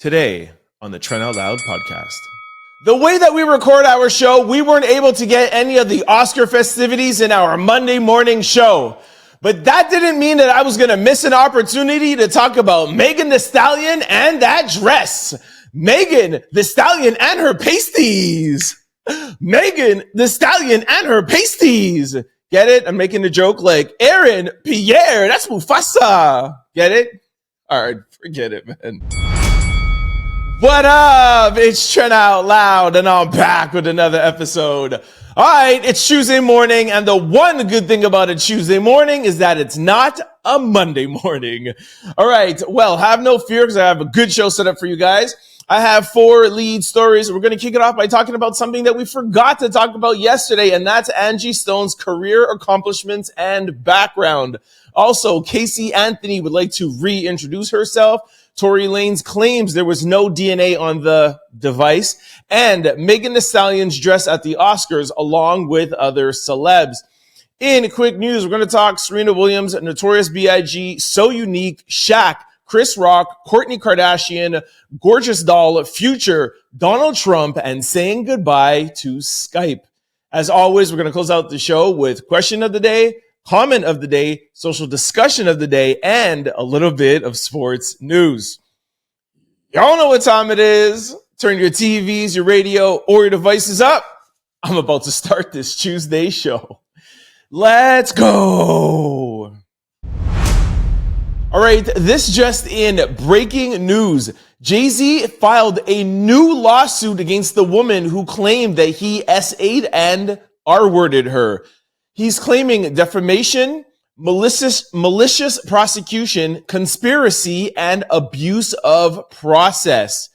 Today on the Trent Out Loud podcast. The way that we record our show, we weren't able to get any of the Oscar festivities in our Monday morning show. But that didn't mean that I was going to miss an opportunity to talk about Megan Thee Stallion and that dress. Megan Thee Stallion and her pasties. Megan Thee Stallion and her pasties. Get it? I'm making a joke like Aaron Pierre. That's Mufasa. Get it? All right, forget it, man. What up? It's Trent Out Loud, and I'm back with another episode. All right, it's Tuesday morning, and the one good thing about a Tuesday morning is that it's not a Monday morning. All right, well, have no fear because I have a good show set up for you guys. I have 4 lead stories. We're going to kick it off by talking about something that we forgot to talk about yesterday, and that's Angie Stone's career accomplishments and background. Also, Casey Anthony would like to reintroduce herself. Tory Lanez claims there was no DNA on the device, and Megan Thee Stallion's dress at the Oscars along with other celebs. In quick news, we're going to talk Serena Williams, Notorious B.I.G, So Unique, Shaq, Chris Rock, Kourtney Kardashian, Gorgeous Doll, Future, Donald Trump, and saying goodbye to Skype. As always, we're going to close out the show with question of the day, comment of the day, social discussion of the day, and a little bit of sports news. Y'all know what time it is. Turn your TVs, your radio, or your devices up. I'm about to start this Tuesday show. Let's go. All right, this just in, breaking news. Jay-Z filed a new lawsuit against the woman who claimed that he SA'd and R-worded her. He's claiming defamation, malicious prosecution, conspiracy, and abuse of process.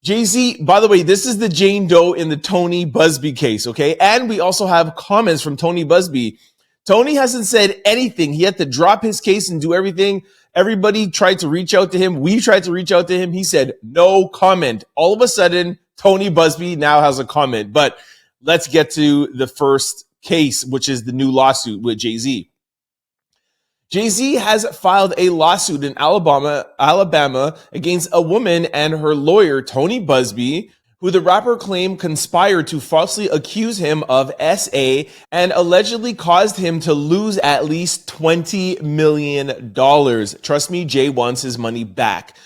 Jay-Z, by the way, this is the Jane Doe in the Tony Buzbee case, okay? And we also have comments from Tony Buzbee. Tony hasn't said anything. He had to drop his case and do everything. Everybody tried to reach out to him. We tried to reach out to him. He said no comment. All of a sudden, Tony Buzbee now has a comment. But let's get to the first case, which is the new lawsuit with Jay-Z. Jay-Z has filed a lawsuit in Alabama against a woman and her lawyer, Tony Buzbee, who the rapper claimed conspired to falsely accuse him of SA and allegedly caused him to lose at least $20 million. Trust me, Jay wants his money back.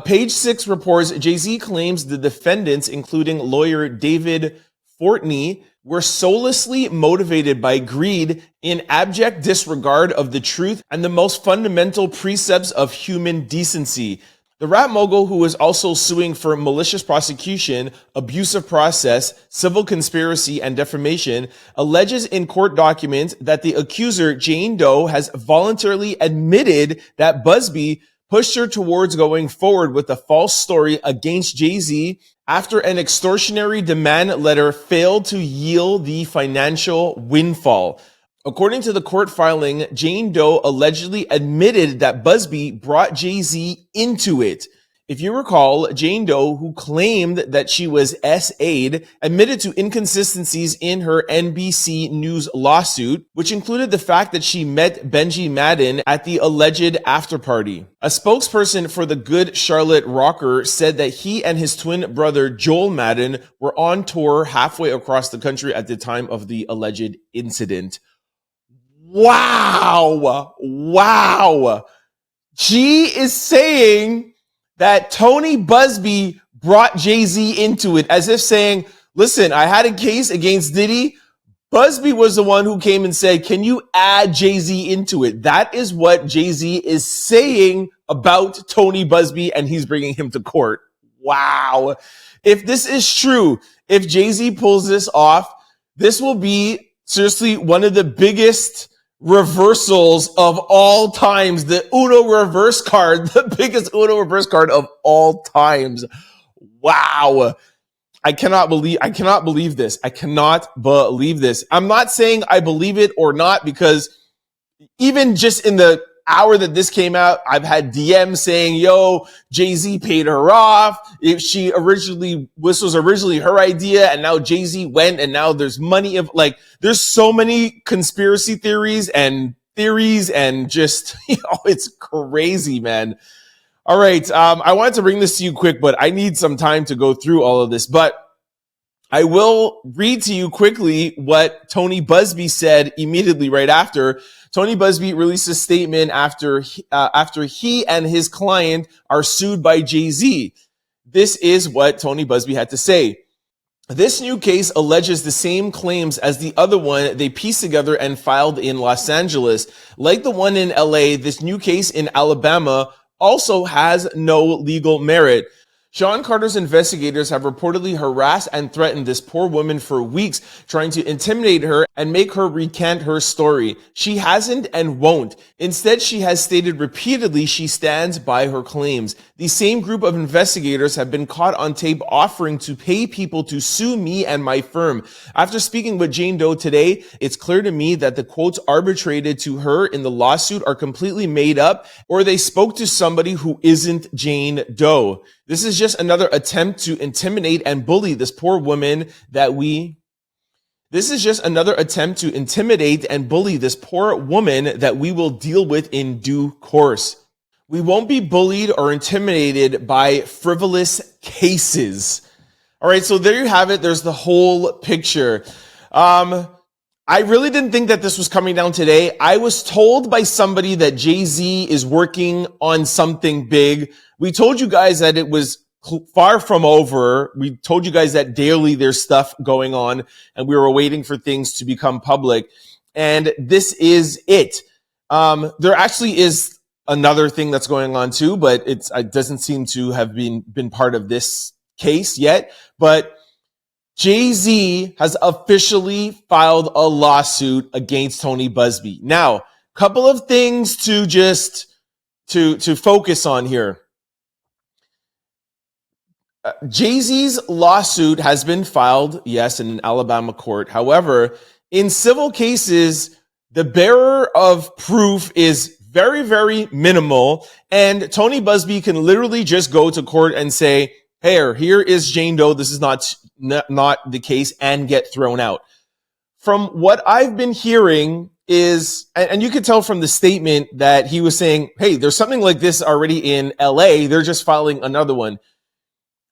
Page 6 reports Jay-Z claims the defendants, including lawyer David Fortney, were soullessly motivated by greed in abject disregard of the truth and the most fundamental precepts of human decency. The rap mogul, who is also suing for malicious prosecution, abusive process, civil conspiracy, and defamation, alleges in court documents that the accuser, Jane Doe, has voluntarily admitted that Buzbee pushed her towards going forward with a false story against Jay-Z after an extortionary demand letter failed to yield the financial windfall. According to the court filing, Jane Doe allegedly admitted that Buzbee brought Jay-Z into it. If you recall, Jane Doe, who claimed that she was SA'd, admitted to inconsistencies in her NBC News lawsuit, which included the fact that she met Benji Madden at the alleged after-party. A spokesperson for the Good Charlotte rocker said that he and his twin brother, Joel Madden, were on tour halfway across the country at the time of the alleged incident. Wow. She is saying that Tony Buzbee brought Jay-Z into it, as if saying, listen, I had a case against Diddy. Buzbee was the one who came and said, can you add Jay-Z into it? That is what Jay-Z is saying about Tony Buzbee, and he's bringing him to court. Wow. If this is true, if Jay-Z pulls this off, this will be seriously one of the biggest reversals of all times. The Uno reverse card, the biggest Uno reverse card of all times. Wow. I cannot believe this. I cannot believe this. I'm not saying I believe it or not, because even just in the hour that this came out, I've had DMs saying, yo, Jay-Z paid her off. If this was originally her idea, and now Jay-Z went, and now there's money there's so many conspiracy theories and just, it's crazy, man. All right. I wanted to bring this to you quick, but I need some time to go through all of this. But I will read to you quickly what Tony Buzbee said immediately right after. Tony Buzbee released a statement after he and his client are sued by Jay-Z. This is what Tony Buzbee had to say. This new case alleges the same claims as the other one they pieced together and filed in Los Angeles. Like the one in LA, this new case in Alabama also has no legal merit. Sean Carter's investigators have reportedly harassed and threatened this poor woman for weeks, trying to intimidate her and make her recant her story. She hasn't and won't. Instead, she has stated repeatedly she stands by her claims. The same group of investigators have been caught on tape offering to pay people to sue me and my firm. After speaking with Jane Doe today, it's clear to me that the quotes arbitrated to her in the lawsuit are completely made up, or they spoke to somebody who isn't Jane Doe. This is just another attempt to intimidate and bully this poor woman that we will deal with in due course. We won't be bullied or intimidated by frivolous cases. All right, so there you have it. There's the whole picture. I really didn't think that this was coming down today. I was told by somebody that Jay-Z is working on something big. We told you guys that it was far from over. We told you guys that daily there's stuff going on and we were waiting for things to become public. And this is it. There actually is another thing that's going on too, but it doesn't seem to have been part of this case yet. But Jay-Z has officially filed a lawsuit against Tony Buzbee. Now, couple of things to just to focus on here. Jay-Z's lawsuit has been filed, yes, in an Alabama court. However, in civil cases, the bearer of proof is very, very minimal, and Tony Buzbee can literally just go to court and say, "Hey, here is Jane Doe. This is not the case," and get thrown out. From what I've been hearing is, and you could tell from the statement that he was saying, "Hey, there's something like this already in LA. They're just filing another one."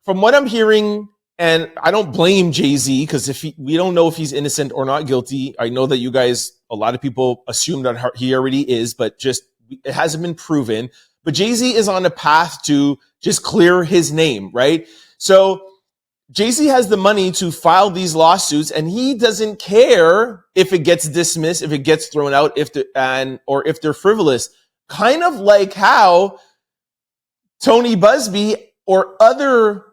From what I'm hearing, and I don't blame Jay-Z because we don't know if he's innocent or not guilty. I know that you guys, a lot of people assume that he already is, but just it hasn't been proven. But Jay-Z is on a path to just clear his name, right? So Jay-Z has the money to file these lawsuits, and he doesn't care if it gets dismissed, if it gets thrown out, or if they're frivolous. Kind of like how Tony Buzbee or other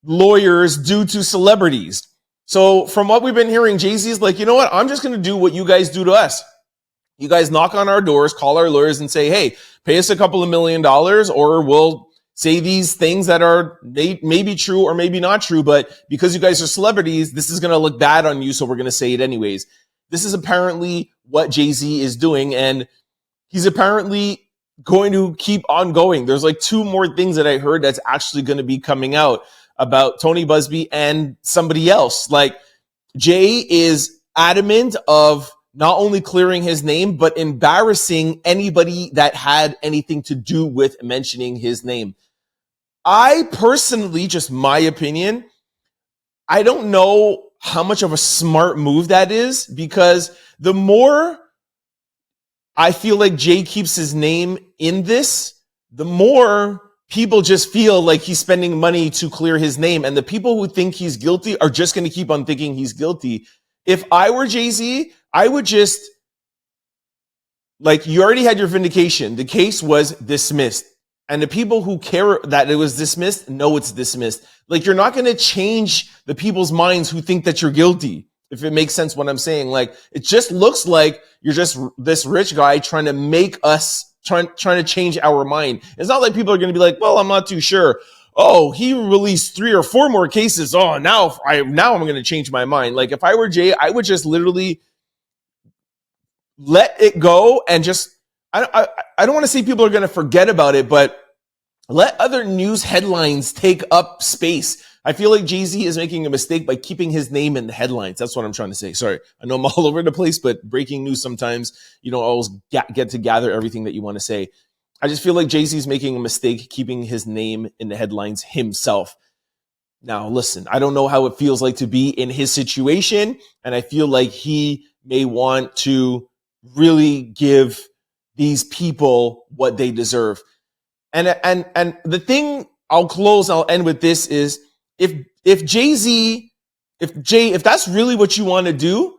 lawyers do to celebrities. So from what we've been hearing, Jay-Z's like, you know what? I'm just going to do what you guys do to us. You guys knock on our doors, call our lawyers and say, "Hey, pay us a couple of $1 million or we'll say these things that are maybe true or maybe not true. But because you guys are celebrities, this is going to look bad on you. So we're going to say it anyways." This is apparently what Jay-Z is doing. And he's apparently going to keep on going. There's like 2 more things that I heard that's actually going to be coming out about Tony Buzbee and somebody else. Like, Jay is adamant of not only clearing his name, but embarrassing anybody that had anything to do with mentioning his name. I personally, just my opinion, I don't know how much of a smart move that is, because the more I feel like Jay keeps his name in this, the more people just feel like he's spending money to clear his name. And the people who think he's guilty are just going to keep on thinking he's guilty. If I were Jay-Z, I would just, like, you already had your vindication. The case was dismissed. And the people who care that it was dismissed know it's dismissed. Like, you're not going to change the people's minds who think that you're guilty, if it makes sense what I'm saying. Like, it just looks like you're just this rich guy trying to make us, trying to change our mind. It's not like people are going to be like, "Well, I'm not too sure. Oh, he released 3 or 4 more cases. Oh, now I'm going to change my mind." Like, if I were Jay, I would just literally let it go and just, I don't want to say people are going to forget about it, but let other news headlines take up space. I feel like Jay-Z is making a mistake by keeping his name in the headlines. That's what I'm trying to say. Sorry. I know I'm all over the place, but breaking news, sometimes you don't always get to gather everything that you want to say. I just feel like Jay-Z's making a mistake keeping his name in the headlines himself. Now, listen, I don't know how it feels like to be in his situation, and I feel like he may want to really give these people what they deserve. And the thing I'll end with this is if that's really what you want to do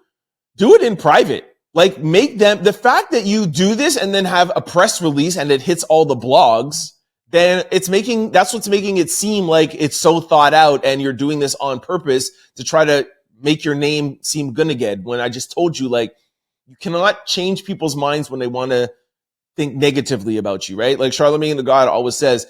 it in private. Like, make them, the fact that you do this and then have a press release and it hits all the blogs, then that's what's making it seem like it's so thought out and you're doing this on purpose to try to make your name seem good again. When I just told you, like, you cannot change people's minds when they want to think negatively about you, right? Like Charlamagne the God always says,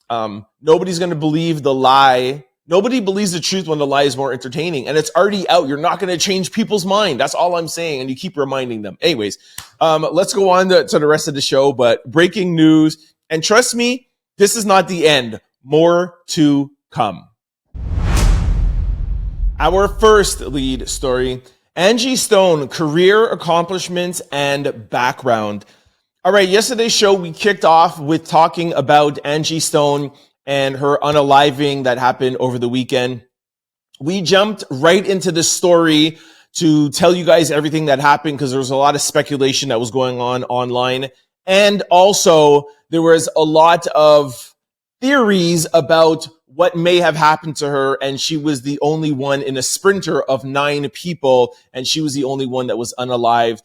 nobody's going to believe the lie. Nobody believes the truth when the lie is more entertaining, and it's already out. You're not going to change people's mind. That's all I'm saying. And you keep reminding them. Anyways, let's go on to the rest of the show, but breaking news, and trust me, this is not the end. More to come. Our first lead story, Angie Stone, career accomplishments and background. All right, yesterday's show, we kicked off with talking about Angie Stone and her unaliving that happened over the weekend. We jumped right into the story to tell you guys everything that happened because there was a lot of speculation that was going on online. And also, there was a lot of theories about what may have happened to her, and she was the only one in a sprinter of 9 people, and she was the only one that was unalived.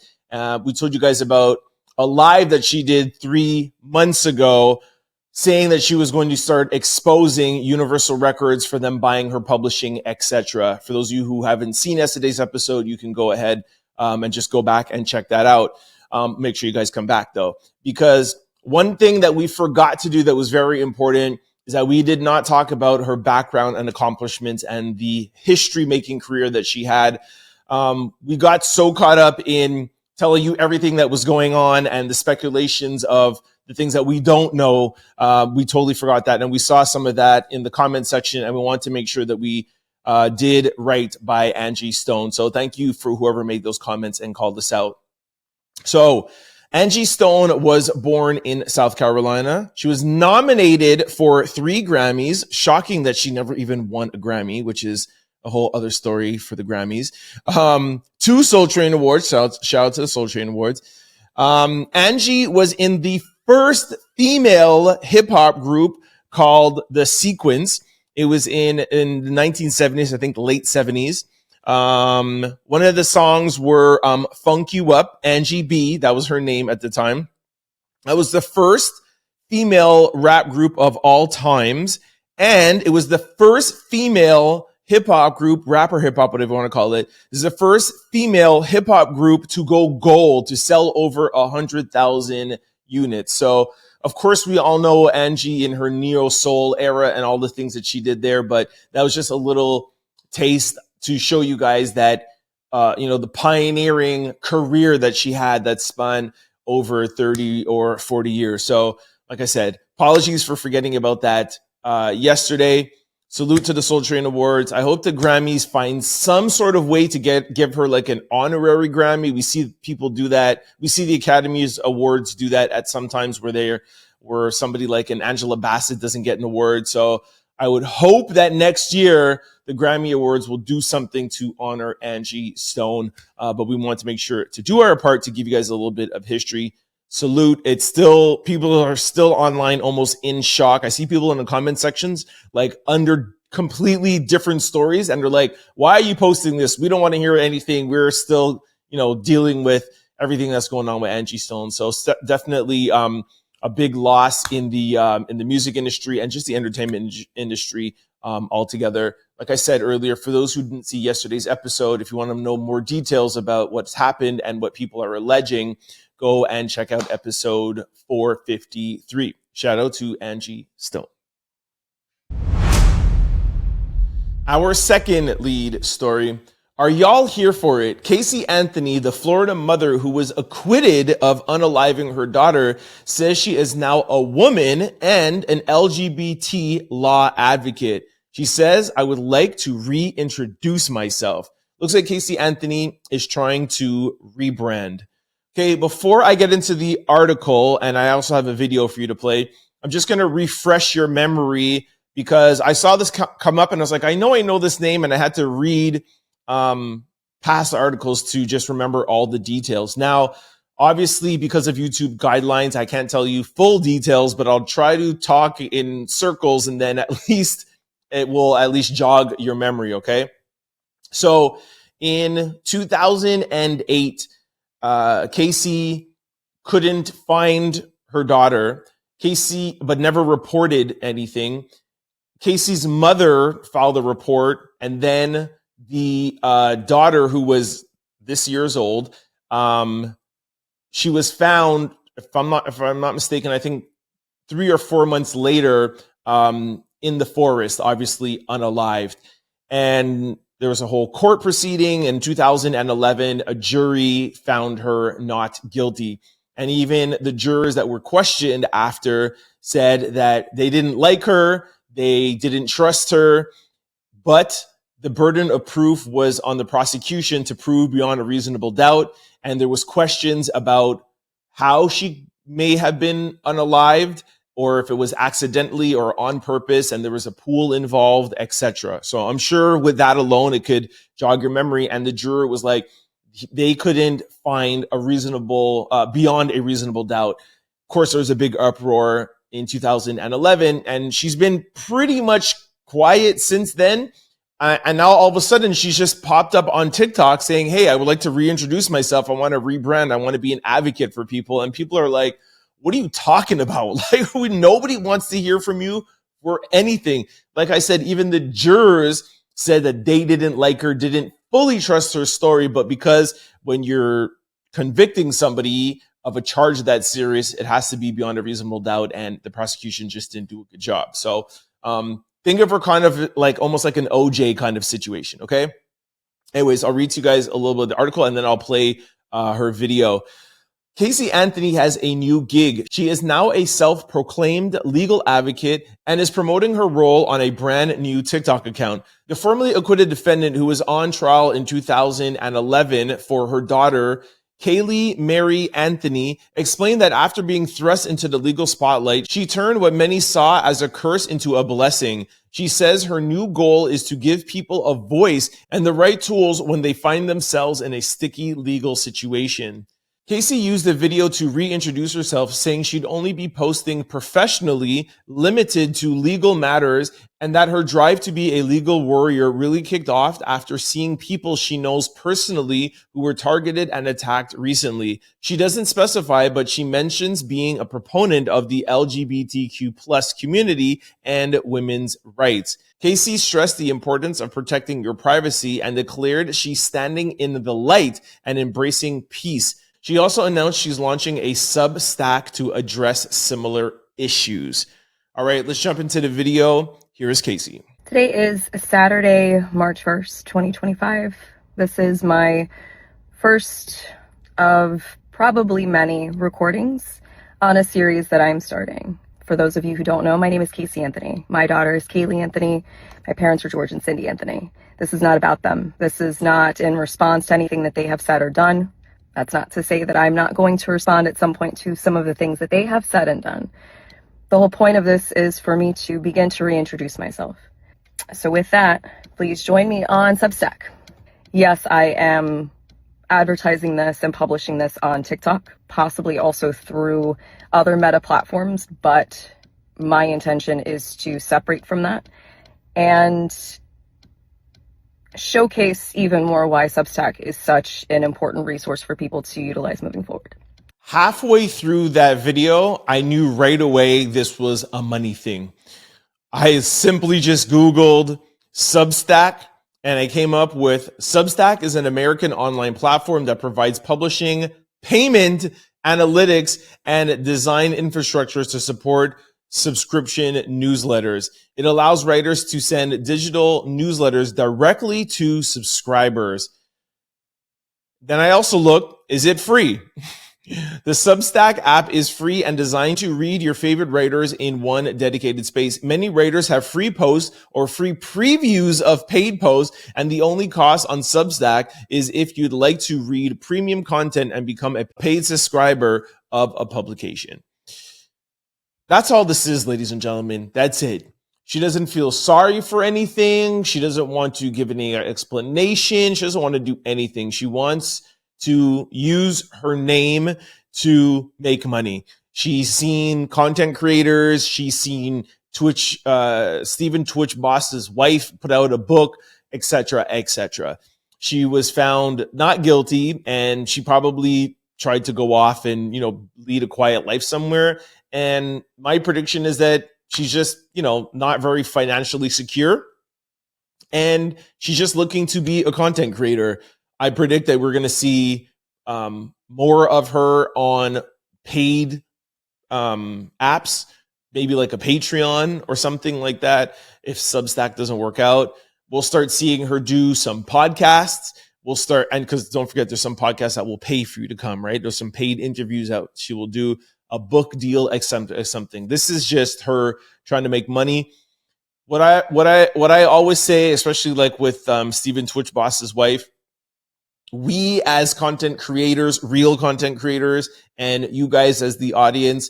We told you guys about a live that she did 3 months ago, saying that she was going to start exposing Universal Records for them buying her publishing, etc. For those of you who haven't seen yesterday's episode, you can go ahead and just go back and check that out. Make sure you guys come back, though, because one thing that we forgot to do that was very important is that we did not talk about her background and accomplishments and the history-making career that she had. We got so caught up in telling you everything that was going on and the speculations of the things that we don't know. We totally forgot that. And we saw some of that in the comment section, and we want to make sure that we did right by Angie Stone. So thank you for whoever made those comments and called us out. So Angie Stone was born in South Carolina. She was nominated for 3 Grammys. Shocking that she never even won a Grammy, which is a whole other story for the Grammys. 2 Soul Train Awards. Shout out to the Soul Train Awards. Angie was in the first female hip hop group called The Sequence. It was in the 1970s, I think late 70s. One of the songs were Funk You Up, Angie B. That was her name at the time. That was the first female rap group of all times. And it was the first female hip hop group, rap or hip hop, whatever you want to call it. This is the first female hip hop group to go gold, to sell over 100,000 units. So, of course, we all know Angie in her neo soul era and all the things that she did there, but that was just a little taste to show you guys that, the pioneering career that she had that spun over 30 or 40 years. So, like I said, apologies for forgetting about that yesterday. Salute to the Soul Train Awards. I hope the Grammys find some sort of way to give her like an honorary Grammy. We see people do that. We see the Academy's Awards do that at some times where somebody like an Angela Bassett doesn't get an award. So I would hope that next year the Grammy Awards will do something to honor Angie Stone. But we want to make sure to do our part to give you guys a little bit of history. Salute. People are still online almost in shock. I see people in the comment sections like under completely different stories, and they're like, why are you posting this? We don't want to hear anything. We're still, dealing with everything that's going on with Angie Stone. So definitely a big loss in the music industry and just the entertainment industry altogether. Like I said earlier, for those who didn't see yesterday's episode, if you want to know more details about what's happened and what people are alleging, go and check out episode 453. Shout out to Angie Stone. Our second lead story. Are y'all here for it? Casey Anthony, the Florida mother who was acquitted of unaliving her daughter, says she is now a woman and an LGBT law advocate. She says, I would like to reintroduce myself. Looks like Casey Anthony is trying to rebrand. Okay, before I get into the article, and I also have a video for you to play, I'm just going to refresh your memory because I saw this come up and I was like, I know this name, and I had to read past articles to just remember all the details. Now, obviously, because of YouTube guidelines, I can't tell you full details, but I'll try to talk in circles, and then at least it will at least jog your memory, okay? So in 2008, Casey couldn't find her daughter. Casey, but never reported anything. Casey's mother filed a report, and then the daughter, who was this years old, she was found, if I'm not mistaken, I think 3 or 4 months later, in the forest, obviously unalived. And there was a whole court proceeding. In 2011, a jury found her not guilty. And even the jurors that were questioned after said that they didn't like her, they didn't trust her, but the burden of proof was on the prosecution to prove beyond a reasonable doubt. And there was questions about how she may have been unalived, or if it was accidentally or on purpose, and there was a pool involved, etc. So I'm sure with that alone, it could jog your memory. And the juror was like, they couldn't find a reasonable, beyond a reasonable doubt. Of course, there was a big uproar in 2011, and she's been pretty much quiet since then. And now all of a sudden, she's just popped up on TikTok saying, hey, I would like to reintroduce myself. I want to rebrand. I want to be an advocate for people. And people are like, what are you talking about? Like, nobody wants to hear from you for anything. Like I said, even the jurors said that they didn't like her, didn't fully trust her story. But because when you're convicting somebody of a charge that serious, it has to be beyond a reasonable doubt. And the prosecution just didn't do a good job. So think of her kind of like almost like an OJ kind of situation. Okay. Anyways, I'll read to you guys a little bit of the article, and then I'll play her video. Casey Anthony has a new gig. She is now a self-proclaimed legal advocate and is promoting her role on a brand new TikTok account. The formerly acquitted defendant, who was on trial in 2011 for her daughter, Kaylee Mary Anthony, explained that after being thrust into the legal spotlight, she turned what many saw as a curse into a blessing. She says her new goal is to give people a voice and the right tools when they find themselves in a sticky legal situation. Casey used the video to reintroduce herself, saying she'd only be posting professionally, limited to legal matters, and that her drive to be a legal warrior really kicked off after seeing people she knows personally who were targeted and attacked recently. She doesn't specify, but she mentions being a proponent of the LGBTQ plus community and women's rights. Casey stressed the importance of protecting your privacy and declared she's standing in the light and embracing peace. She also announced she's launching a Substack to address similar issues. All right, let's jump into the video. Here is Casey. Today is Saturday, March 1st, 2025. This is my first of probably many recordings on a series that I'm starting. For those of you who don't know, my name is Casey Anthony. My daughter is Kaylee Anthony. My parents are George and Cindy Anthony. This is not about them. This is not in response to anything that they have said or done. That's not to say that I'm not going to respond at some point to some of the things that they have said and done. The whole point of this is for me to begin to reintroduce myself. So with that, please join me on Substack. Yes, I am advertising this and publishing this on TikTok, possibly also through other meta platforms, but my intention is to separate from that and showcase even more why Substack is such an important resource for people to utilize moving forward. Halfway through that video, I knew right away this was a money thing. I simply just Googled Substack, and I came up with Substack is an American online platform that provides publishing, payment, analytics, and design infrastructures to support subscription newsletters. It allows writers to send digital newsletters directly to subscribers. Then I also looked, is it free? The Substack app is free and designed to read your favorite writers in one dedicated space. Many writers have free posts or free previews of paid posts, and the only cost on Substack is if you'd like to read premium content and become a paid subscriber of a publication. That's all this is, ladies and gentlemen. That's it. She doesn't feel sorry for anything. She doesn't want to give any explanation. She doesn't want to do anything. She wants to use her name to make money. She's seen content creators. She's seen Twitch, Stephen Twitch Boss's wife put out a book, etc., etc. She was found not guilty, and she probably tried to go off and, lead a quiet life somewhere. And my prediction is that she's just, not very financially secure. And she's just looking to be a content creator. I predict that we're going to see more of her on paid apps, maybe like a Patreon or something like that. If Substack doesn't work out, we'll start seeing her do some podcasts. And because don't forget, there's some podcasts that will pay for you to come, right? There's some paid interviews out. She will do a book deal, something. This is just her trying to make money. What I always say, especially like with Stephen Twitch Boss's wife, we as content creators, real content creators, and you guys as the audience,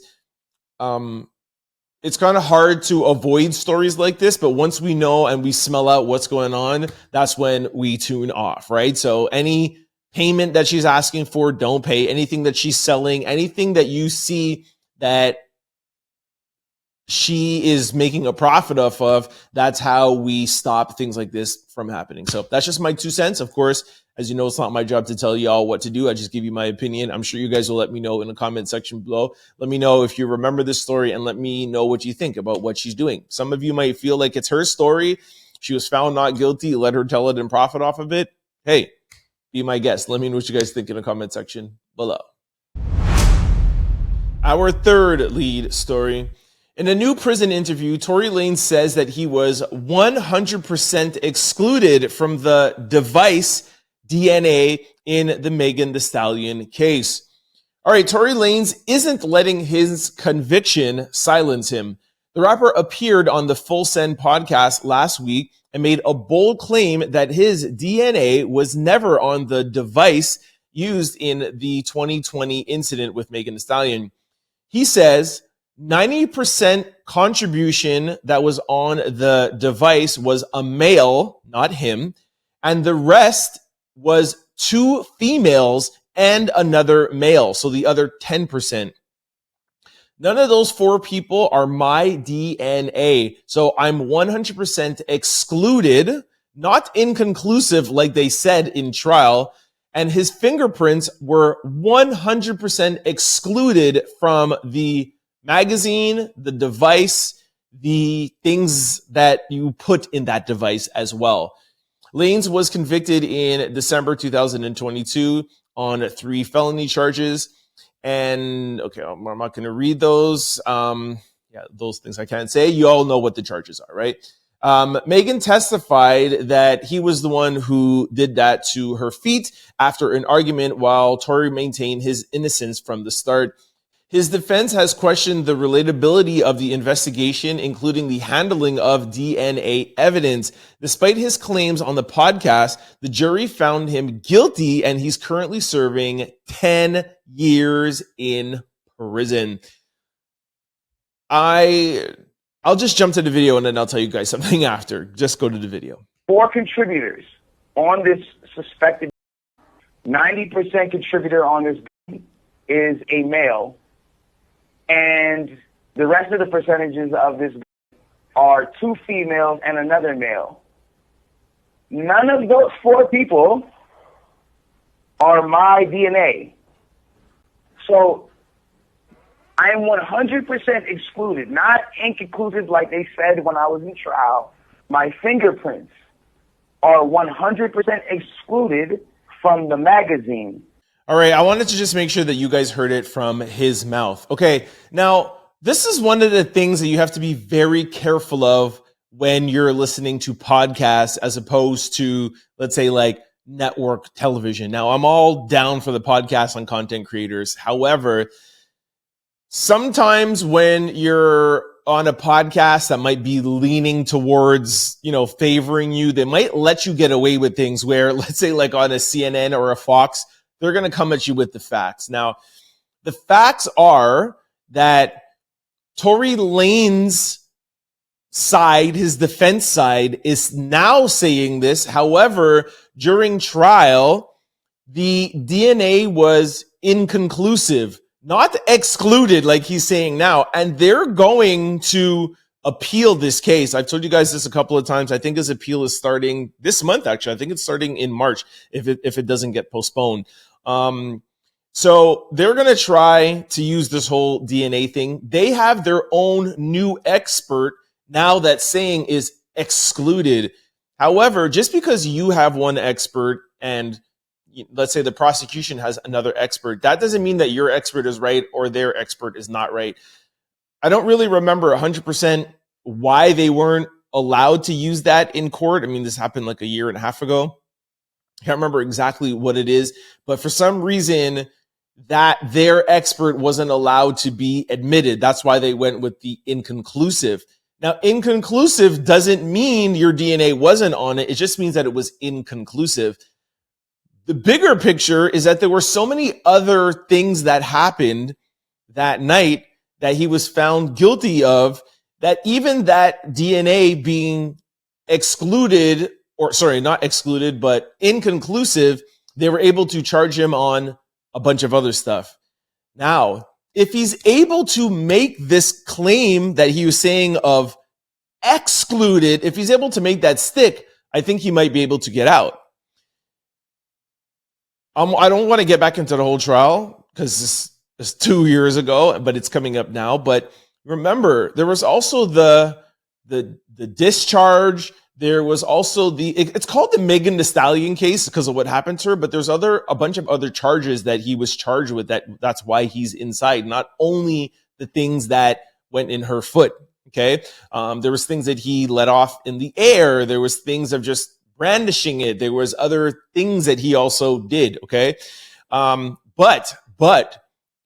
it's kind of hard to avoid stories like this, but once we know and we smell out what's going on, that's when we tune off, right? So any payment that she's asking for, don't pay. Anything that she's selling, anything that you see that she is making a profit off of, that's how we stop things like this from happening. So that's just my 2 cents. Of course, as you know, it's not my job to tell y'all what to do. I just give you my opinion. I'm sure you guys will let me know in the comment section below. Let me know if you remember this story and let me know what you think about what she's doing. Some of you might feel like it's her story. She was found not guilty. Let her tell it and profit off of it. Hey, be my guest. Let me know what you guys think in the comment section below. Our third lead story. In a new prison interview, Tory Lanez says that he was 100% excluded from the device DNA in the Megan Thee Stallion case. All right, Tory Lanez isn't letting his conviction silence him. The rapper appeared on the Full Send podcast last week and made a bold claim that his DNA was never on the device used in the 2020 incident with Megan Thee Stallion. He says 90% contribution that was on the device was a male, not him, and the rest was 2 females and another male, so the other 10%. None of those 4 people are my DNA, so I'm 100% excluded, not inconclusive like they said in trial, and his fingerprints were 100% excluded from the magazine, the device, the things that you put in that device as well. Lanez was convicted in December 2022 on 3 felony charges. And okay, I'm not going to read those. Those things I can't say. You all know what the charges are, right? Megan testified that he was the one who did that to her feet after an argument, while Tory maintained his innocence from the start. His defense has questioned the relatability of the investigation, including the handling of DNA evidence. Despite his claims on the podcast, the jury found him guilty, and he's currently serving 10 years in prison. I'll just jump to the video, and then I'll tell you guys something after. Just go to the video. 4 contributors on this suspected 90% contributor on this is a male. And the rest of the percentages of this are 2 females and another male. None of those 4 people are my DNA. So I am 100% excluded, not inconclusive like they said when I was in trial. My fingerprints are 100% excluded from the magazine. All right, I wanted to just make sure that you guys heard it from his mouth. Okay, now this is one of the things that you have to be very careful of when you're listening to podcasts as opposed to, let's say, like network television. Now, I'm all down for the podcast on content creators. However, sometimes when you're on a podcast that might be leaning towards, favoring you, they might let you get away with things where, let's say like on a CNN or a Fox, they're going to come at you with the facts. Now, the facts are that Tory Lanez side, his defense side, is now saying this. However, during trial, the DNA was inconclusive, not excluded like he's saying now. And they're going to appeal this case. I've told you guys this a couple of times. I think his appeal is starting this month, actually. I think it's starting in March if it doesn't get postponed. So they're going to try to use this whole DNA thing. They have their own new expert now that saying is excluded. However, just because you have one expert and let's say the prosecution has another expert, that doesn't mean that your expert is right or their expert is not right. I don't really remember 100% why they weren't allowed to use that in court. I mean, this happened like a year and a half ago. I can't remember exactly what it is, but for some reason that their expert wasn't allowed to be admitted. That's why they went with the inconclusive. Now, inconclusive doesn't mean your DNA wasn't on it. It just means that it was inconclusive. The bigger picture is that there were so many other things that happened that night that he was found guilty of, that even that DNA being excluded, or sorry, not excluded, but inconclusive, they were able to charge him on a bunch of other stuff. Now, if he's able to make this claim that he was saying of excluded, if he's able to make that stick, I think he might be able to get out. I don't want to get back into the whole trial because this is 2 years ago, but it's coming up now. But remember, there was also the discharge. There was also it's called the Megan Thee Stallion case because of what happened to her, but there's a bunch of other charges that he was charged with. That's why he's inside. Not only the things that went in her foot. Okay. There was things that he let off in the air. There was things of just brandishing it. There was other things that he also did. Okay. But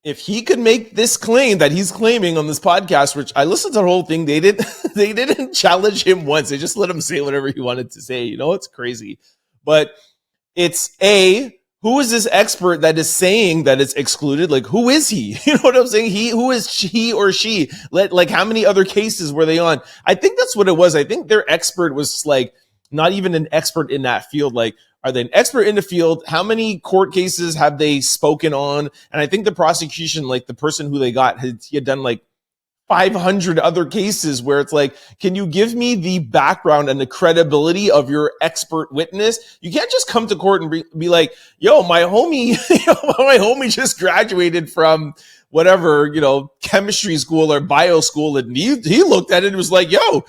if he could make this claim that he's claiming on this podcast, which I listened to the whole thing, they didn't challenge him once. They just let him say whatever he wanted to say. It's crazy. But it's who is this expert that is saying that it's excluded? Like, who is he? You know what I'm saying? Who is he or she? Like, how many other cases were they on? I think that's what it was. I think their expert was like not even an expert in that field. Like, are they an expert in the field? How many court cases have they spoken on? And I think the prosecution, like the person who they got, he had done like 500 other cases where it's like, can you give me the background and the credibility of your expert witness? You can't just come to court and be like, yo, my homie just graduated from whatever, chemistry school or bio school. And he looked at it and was like, yo,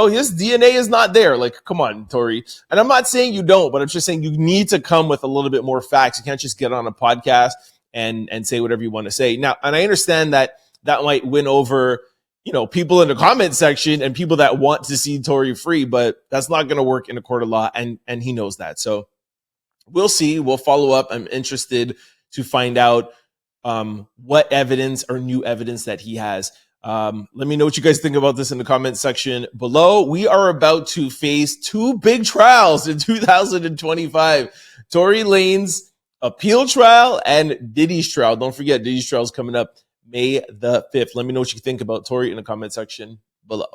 his DNA is not there. Like, come on, Tory. And I'm not saying you don't, but I'm just saying you need to come with a little bit more facts. You can't just get on a podcast and say whatever you want to say. Now, and I understand that might win over, people in the comment section and people that want to see Tory free, but that's not going to work in a court of law. And he knows that. So we'll see. We'll follow up. I'm interested to find out what evidence or new evidence that he has. Let me know what you guys think about this in the comment section below. We are about to face two big trials in 2025. Tory Lanez appeal trial and Diddy's trial. Don't forget, Diddy's trial is coming up May the 5th. Let me know what you think about Tory in the comment section below.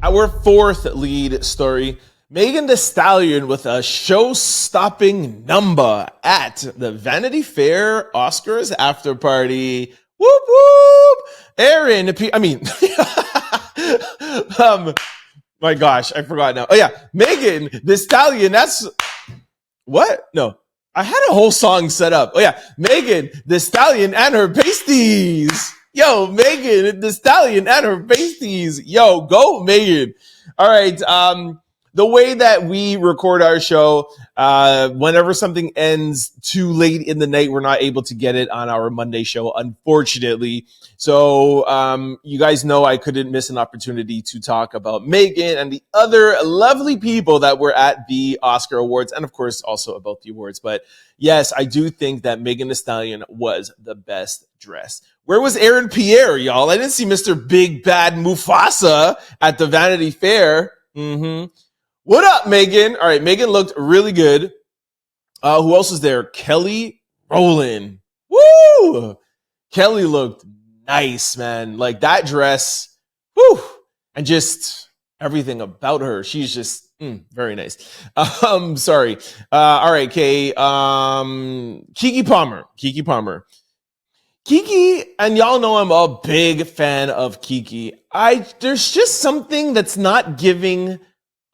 Our fourth lead story, Megan Thee Stallion with a show-stopping number at the Vanity Fair Oscars after party. Whoop, whoop. Aaron, my gosh, I forgot now. Oh yeah, Megan Thee Stallion, that's, what? No, I had a whole song set up. Oh yeah, Megan Thee Stallion and her pasties. Yo, Megan Thee Stallion and her pasties. Yo, go Megan. All right, the way that we record our show, whenever something ends too late in the night, we're not able to get it on our Monday show, unfortunately. So you guys know I couldn't miss an opportunity to talk about Megan and the other lovely people that were at the Oscar Awards, and of course also about the awards. But yes, I do think that Megan Thee Stallion was the best dressed. Where was Aaron Pierre, y'all? I didn't see Mr. Big Bad Mufasa at the Vanity Fair. What up, Megan? All right, Megan looked really good. Who else was there? Kelly Rowland. Woo! Kelly looked nice, man. Like that dress, whoo! And just everything about her. She's just very nice. Sorry. All right, Kay. Keke Palmer. Keke, and y'all know I'm a big fan of Keke. There's just something that's not giving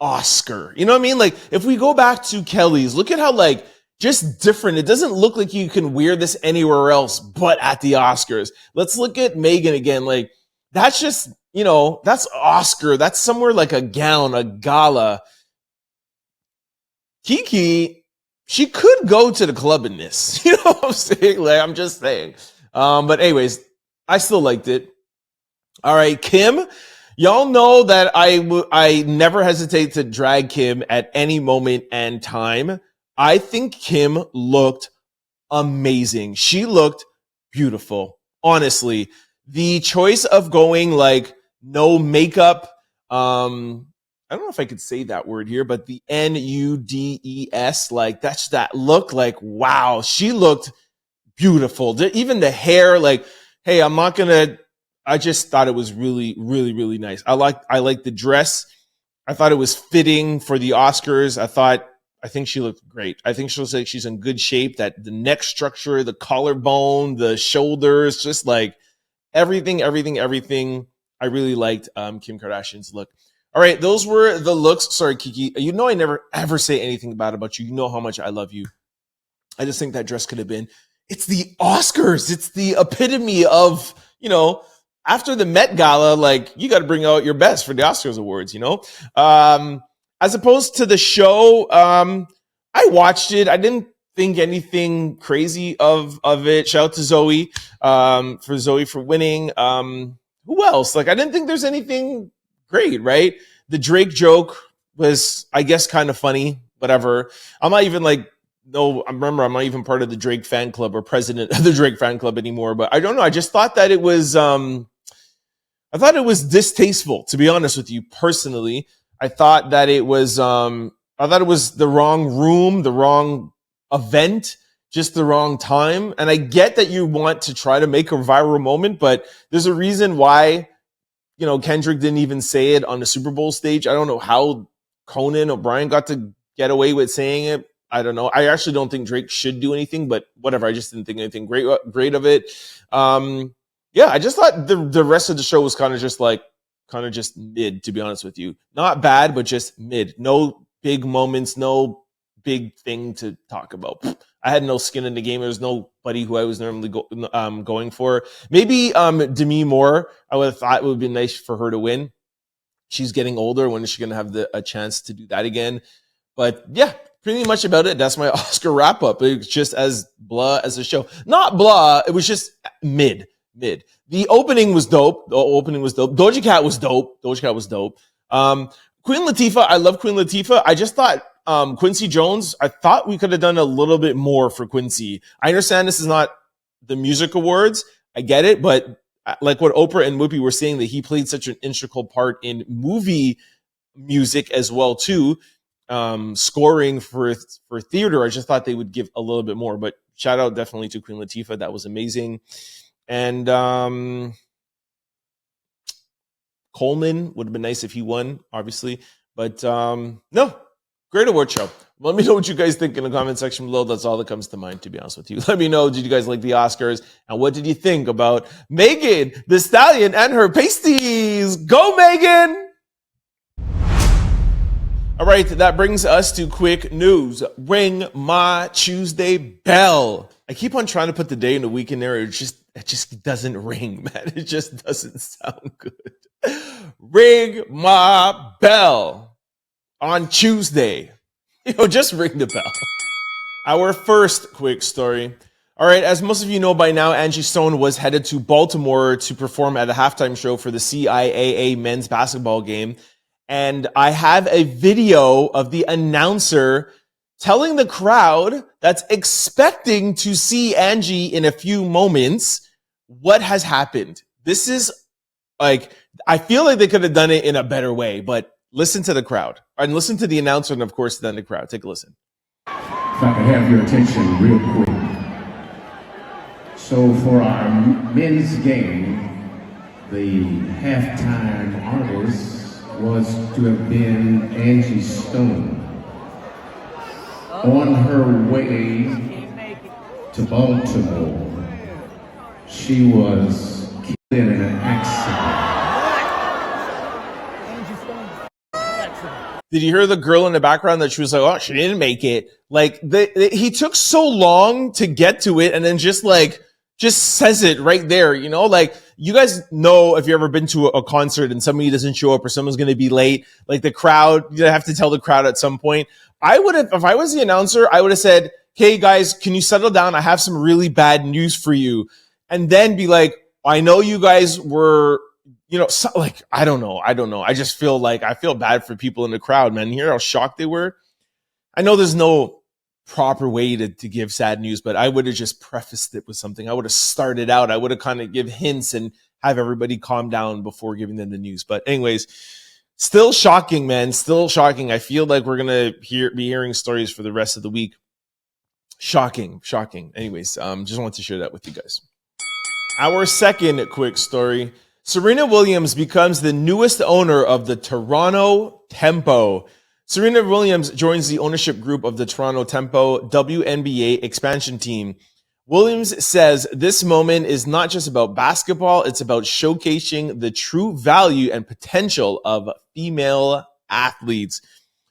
Oscar. You know what I mean? Like, if we go back to Kelly's, look at how, like, just different. It doesn't look like you can wear this anywhere else but at the Oscars. Let's look at Megan again. Like, that's just, you know, that's Oscar. That's somewhere like a gown, a gala. Keke, she could go to the club in this. You know what I'm saying? Like, I'm just saying. But anyways, I still liked it. All right, Kim, y'all know that I never hesitate to drag Kim at any moment and time. I think Kim looked amazing. She looked beautiful. Honestly, the choice of going like no makeup, I don't know if I could say that word here, but the NUDES, like that's that look, like, wow, she looked beautiful. Even the hair, like, hey, I just thought it was really, really, really nice. I liked the dress. I thought it was fitting for the Oscars. I think she looked great. I think she looks like she's in good shape. That the neck structure, the collarbone, the shoulders, just like everything. I really liked Kim Kardashian's look. All right, those were the looks. Sorry, Keke. You know I never ever say anything bad about you. You know how much I love you. I just think that dress could have been. It's the Oscars. It's the epitome of, you know, after the Met Gala, like, you got to bring out your best for the Oscars awards, you know? As opposed to the show, I watched it. I didn't think anything crazy of it. Shout out to Zoe for winning. Who else? Like, I didn't think there's anything great, right? The Drake joke was, I guess, kind of funny, whatever. I'm not even like, no, I remember I'm not even part of the Drake fan club or president of the Drake fan club anymore, but I don't know. I just thought that it was, I thought it was distasteful, to be honest with you personally. I thought that it was the wrong room, the wrong event, just the wrong time. And I get that you want to try to make a viral moment, but there's a reason why, you know, Kendrick didn't even say it on the Super Bowl stage. I don't know how Conan O'Brien got to get away with saying it. I don't know. I actually don't think Drake should do anything, but whatever. I just didn't think anything great of it. Yeah, I just thought the rest of the show was kind of just mid, to be honest with you. Not bad, but just mid. No big moments, no big thing to talk about. I had no skin in the game. There was nobody who I was normally going for. Maybe Demi Moore. I would have thought it would be nice for her to win. She's getting older. When is she going to have a chance to do that again? But yeah, pretty much about it. That's my Oscar wrap up. It was just as blah as the show. Not blah. It was just mid. The opening was dope. Doja Cat was dope. Queen Latifah. I love Queen Latifah. I just thought Quincy Jones, I thought we could have done a little bit more for Quincy. I understand this is not the music awards. I get it. But like what Oprah and Whoopi were saying, that he played such an integral part in movie music as well, too. Scoring for theater, I just thought they would give a little bit more, but shout out definitely to Queen Latifah. That was amazing. And Coleman would have been nice if he won, obviously, but no, great award show. Let me know what you guys think in the comment section below. That's all that comes to mind, to be honest with you. Let me know, did you guys like the Oscars, and what did you think about Megan Thee Stallion and her pasties? Go Megan! All right, that brings us to quick news. Ring my Tuesday bell. I keep on trying to put the day and the week in there. It just doesn't ring, man. It just doesn't sound good. Ring my bell. on Tuesday. Just ring the bell. Our first quick story. All right, as most of you know by now, Angie Stone was headed to Baltimore to perform at a halftime show for the CIAA men's basketball game. And I have a video of the announcer telling the crowd that's expecting to see Angie in a few moments what has happened. This is like, I feel like they could have done it in a better way, but listen to the crowd. And listen to the announcer and, of course, then the crowd. Take a listen. If I could have your attention real quick. So for our men's game, the halftime artist was to have been Angie Stone. On her way to Baltimore, she was killed in an accident. Did you hear the girl in the background that she was like, oh, she didn't make it? Like, he took so long to get to it and then just says it right there, Like, you guys know if you've ever been to a concert and somebody doesn't show up or someone's going to be late, like the crowd, you have to tell the crowd at some point. I would have, if I was the announcer, I would have said, hey guys, can you settle down? I have some really bad news for you. And then be like, I know you guys were, I don't know. I just feel I feel bad for people in the crowd, man. You hear how shocked they were? I know there's no proper way to give sad news, but I would have just prefaced it with something. I would have started out. I would have kind of give hints and have everybody calm down before giving them the news. But anyways, still shocking, man. Still shocking. I feel like we're going to be hearing stories for the rest of the week. Shocking. Anyways, just wanted to share that with you guys. Our second quick story. Serena Williams becomes the newest owner of the Toronto Tempo. Serena Williams joins the ownership group of the Toronto Tempo WNBA expansion team. Williams says this moment is not just about basketball, it's about showcasing the true value and potential of female athletes.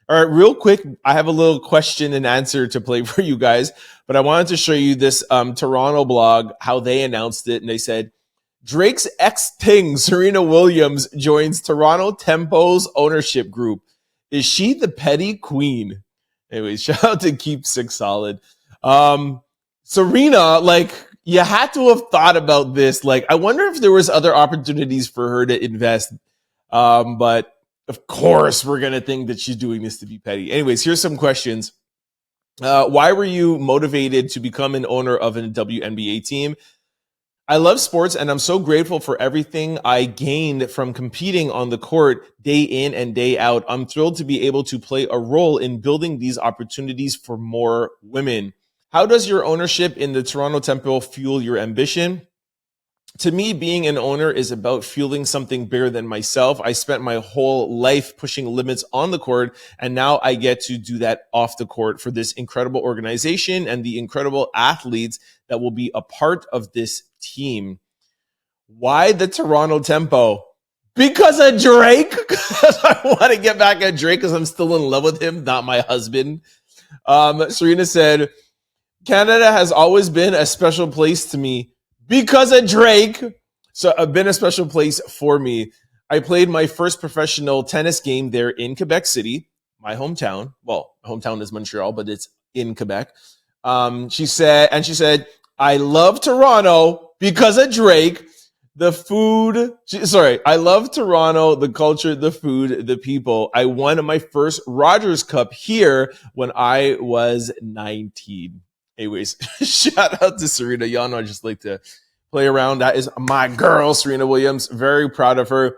All right, real quick, I have a little question and answer to play for you guys, but I wanted to show you this Toronto blog, how they announced it, and they said, Drake's ex-ting, Serena Williams, joins Toronto Tempo's ownership group. Is she the petty queen? Anyways, shout out to Keep Six Solid. Serena, you had to have thought about this. I wonder if there was other opportunities for her to invest. But of course, we're going to think that she's doing this to be petty. Anyways, here's some questions. Why were you motivated to become an owner of a WNBA team? I love sports and I'm so grateful for everything I gained from competing on the court day in and day out. I'm thrilled to be able to play a role in building these opportunities for more women. How does your ownership in the Toronto Tempo fuel your ambition? To me, being an owner is about fueling something bigger than myself. I spent my whole life pushing limits on the court, and now I get to do that off the court for this incredible organization and the incredible athletes that will be a part of this team. Why the Toronto Tempo? Because of Drake. Because I want to get back at Drake because I'm still in love with him, not my husband. Serena said, Canada has always been a special place to me because of Drake. So I've been a special place for me. I played my first professional tennis game there in Quebec City, my hometown. Well, hometown is Montreal, but it's in Quebec. She said, I love Toronto because of Drake. The food, I love Toronto, the culture, the food, the people. I won my first Rogers Cup here when I was 19. Anyways, shout out to Serena. Y'all know I just like to play around. That is my girl, Serena Williams. Very proud of her.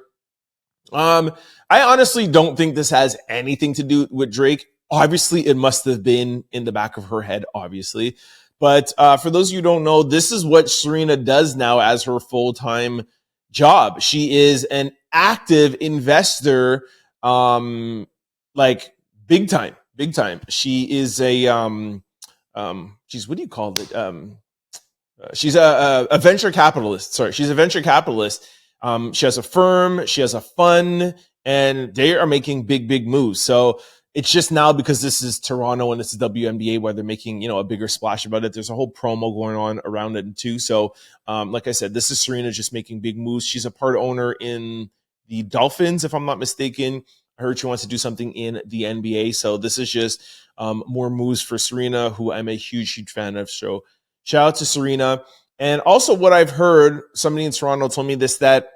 I honestly don't think this has anything to do with Drake. Obviously, it must have been in the back of her head, obviously. But for those of you who don't know, this is what Serena does now as her full-time job. She is an active investor, big time. She is a, what do you call it? She's a venture capitalist. Sorry, she's a venture capitalist. She has a firm, she has a fund, and they are making big moves. So it's just now because this is Toronto and it's the WNBA where they're making, a bigger splash about it. There's a whole promo going on around it too. So, like I said, this is Serena just making big moves. She's a part owner in the Dolphins, if I'm not mistaken. I heard she wants to do something in the NBA. So this is just more moves for Serena, who I'm a huge, huge fan of. So shout out to Serena. And also what I've heard, somebody in Toronto told me this, that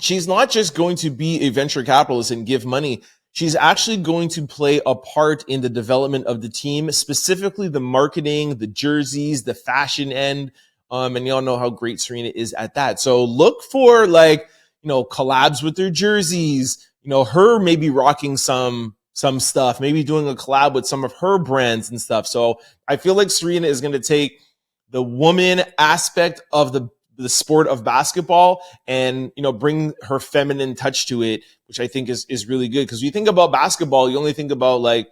she's not just going to be a venture capitalist and give money. She's actually going to play a part in the development of the team, specifically the marketing, the jerseys, the fashion end. And y'all know how great Serena is at that. So look for collabs with their jerseys, her maybe rocking some stuff, maybe doing a collab with some of her brands and stuff. So I feel like Serena is going to take the woman aspect of the sport of basketball and, bring her feminine touch to it, which I think is really good. Because when you think about basketball, you only think about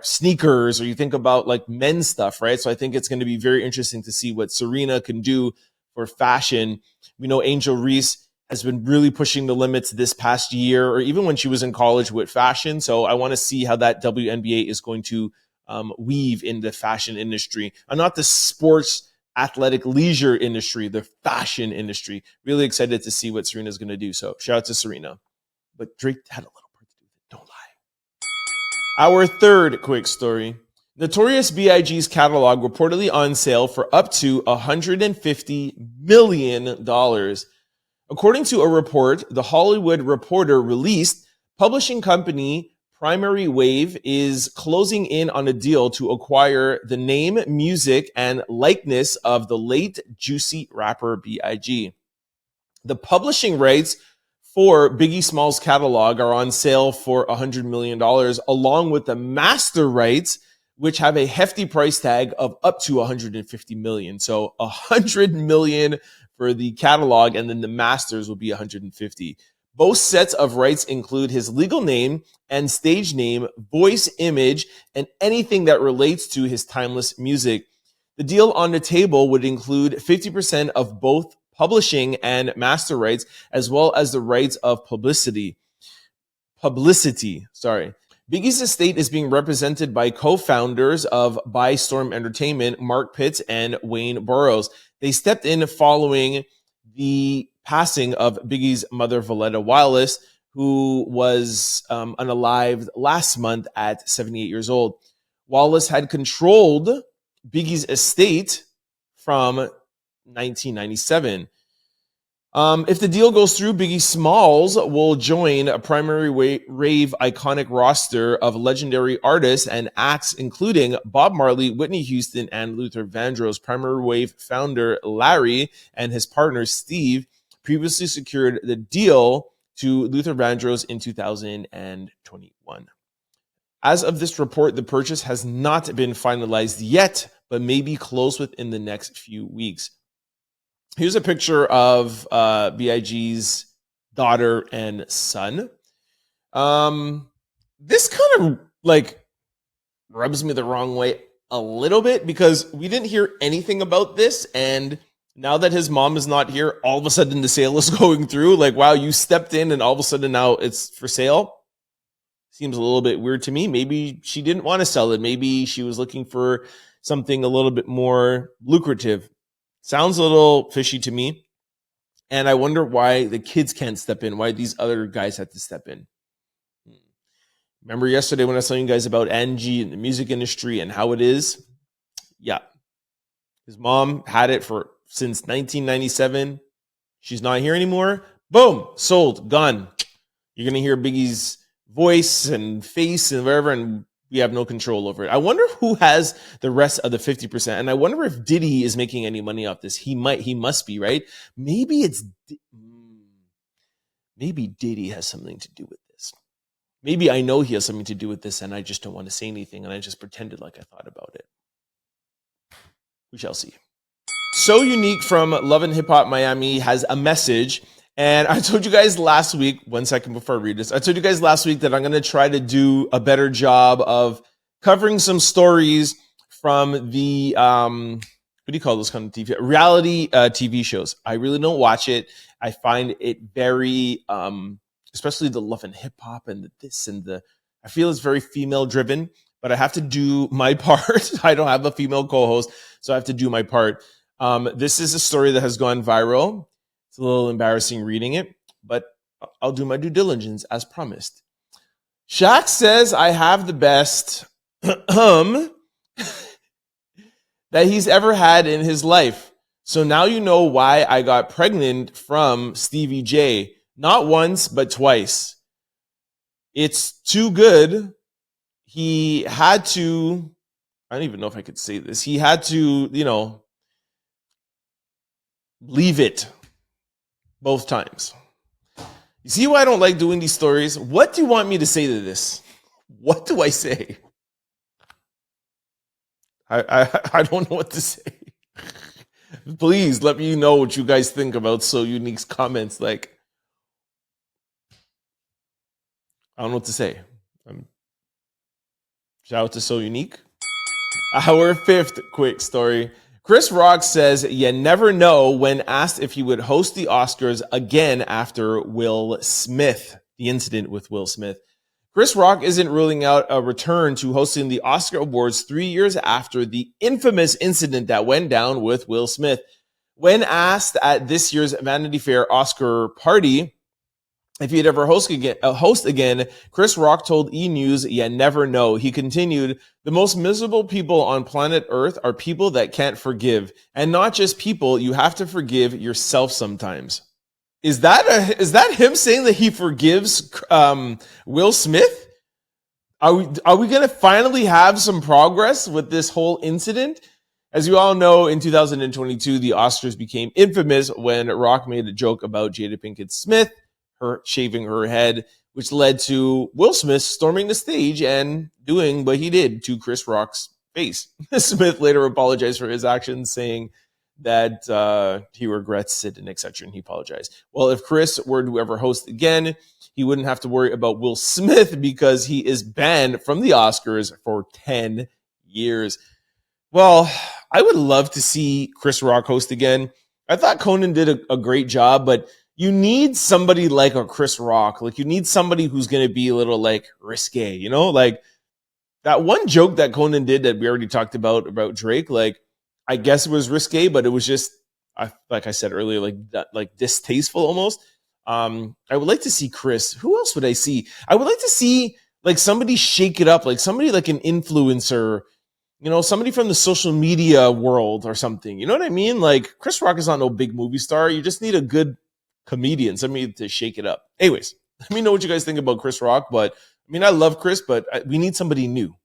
sneakers, or you think about men's stuff, right? So I think it's going to be very interesting to see what Serena can do for fashion. We know Angel Reese has been really pushing the limits this past year, or even when she was in college with fashion. So I want to see how that WNBA is going to weave in the fashion industry, and not the sports athletic leisure industry, the fashion industry. Really excited to see what Serena's going to do. So shout out to Serena. But Drake had a little part to do with it. Don't lie. Our third quick story. Notorious B.I.G.'s catalog reportedly on sale for up to $150 million. According to a report The Hollywood Reporter released, publishing company Primary Wave is closing in on a deal to acquire the name, music, and likeness of the late juicy rapper B.I.G. The publishing rights for Biggie Smalls' catalog are on sale for $100 million, along with the master rights, which have a hefty price tag of up to $150 million. So $100 million for the catalog, and then the masters will be $150. Both sets of rights include his legal name and stage name, voice, image, and anything that relates to his timeless music. The deal on the table would include 50% of both publishing and master rights, as well as the rights of publicity. Biggie's estate is being represented by co-founders of By Storm Entertainment, Mark Pitts and Wayne Burroughs. They stepped in following the passing of Biggie's mother, Valletta Wallace, who was unalived last month at 78 years old. Wallace had controlled Biggie's estate from 1997. If the deal goes through, Biggie Smalls will join a Primary Wave iconic roster of legendary artists and acts, including Bob Marley, Whitney Houston, and Luther Vandross. Primary Wave founder Larry and his partner Steve previously secured the deal to Luther Vandross in 2021. As of this report, the purchase has not been finalized yet, but may be closed within the next few weeks. Here's a picture of B.I.G.'s daughter and son. This kind of rubs me the wrong way a little bit, because we didn't hear anything about this, and now that his mom is not here, all of a sudden the sale is going through. Wow, you stepped in and all of a sudden now it's for sale. Seems a little bit weird to me. Maybe she didn't want to sell it. Maybe she was looking for something a little bit more lucrative. Sounds a little fishy to me. And I wonder why the kids can't step in, why these other guys had to step in. Remember yesterday when I was telling you guys about Angie and the music industry and how it is? Yeah. His mom had it since 1997. She's not here anymore. Boom, sold, gone. You're going to hear Biggie's voice and face and whatever, and we have no control over it. I wonder who has the rest of the 50%. And I wonder if Diddy is making any money off this. He must be, right? Maybe Diddy has something to do with this. Maybe I know he has something to do with this and I just don't want to say anything and I just pretended like I thought about it. We shall see. So Unique from Love and Hip Hop Miami has a message. And I told you guys last week, 1 second before I read this, I told you guys last week that I'm going to try to do a better job of covering some stories from the, what do you call those kind of TV? Reality TV shows. I really don't watch it. I find it very, especially the Love and Hip Hop and the this and the, I feel it's very female driven, but I have to do my part. I don't have a female co-host, so I have to do my part. This is a story that has gone viral. It's a little embarrassing reading it, but I'll do my due diligence as promised. Shaq says I have the best that he's ever had in his life. So now you know why I got pregnant from Stevie Jay. Not once, but twice. It's too good. He had to, I don't even know if I could say this. He had to, leave it both times. You see why I don't like doing these stories? What do you want me to say to this? What do I say? I don't know what to say. Please let me know what you guys think about So Unique's comments. Like, I don't know what to say. Shout out to So Unique. Our fifth quick story. Chris Rock says you never know when asked if he would host the Oscars again after Will Smith, the incident with Will Smith. Chris Rock isn't ruling out a return to hosting the Oscar Awards 3 years after the infamous incident that went down with Will Smith. When asked at this year's Vanity Fair Oscar party if he'd ever host again, Chris Rock told E! News, "You never know." He continued, "The most miserable people on planet Earth are people that can't forgive. And not just people, you have to forgive yourself sometimes." Is that him saying that he forgives Will Smith? Are we going to finally have some progress with this whole incident? As you all know, in 2022, the Oscars became infamous when Rock made a joke about Jada Pinkett Smith, her shaving her head, which led to Will Smith storming the stage and doing what he did to Chris Rock's face. Smith later apologized for his actions, saying that he regrets it and etc. And he apologized. Well, if Chris were to ever host again, he wouldn't have to worry about Will Smith because he is banned from the Oscars for 10 years. Well, I would love to see Chris Rock host again. I thought Conan did a great job, but you need somebody like a Chris Rock. Like, you need somebody who's going to be a little, like, risque, Like, that one joke that Conan did that we already talked about Drake, like, I guess it was risque, but it was just, like I said earlier, like distasteful almost. I would like to see Chris. Who else would I see? I would like to see, like, somebody shake it up, like somebody like an influencer, somebody from the social media world or something. You know what I mean? Like, Chris Rock is not no big movie star. You just need a good comedian, somebody to shake it up. Anyways, let me know what you guys think about Chris Rock. But I love Chris, but we need somebody new.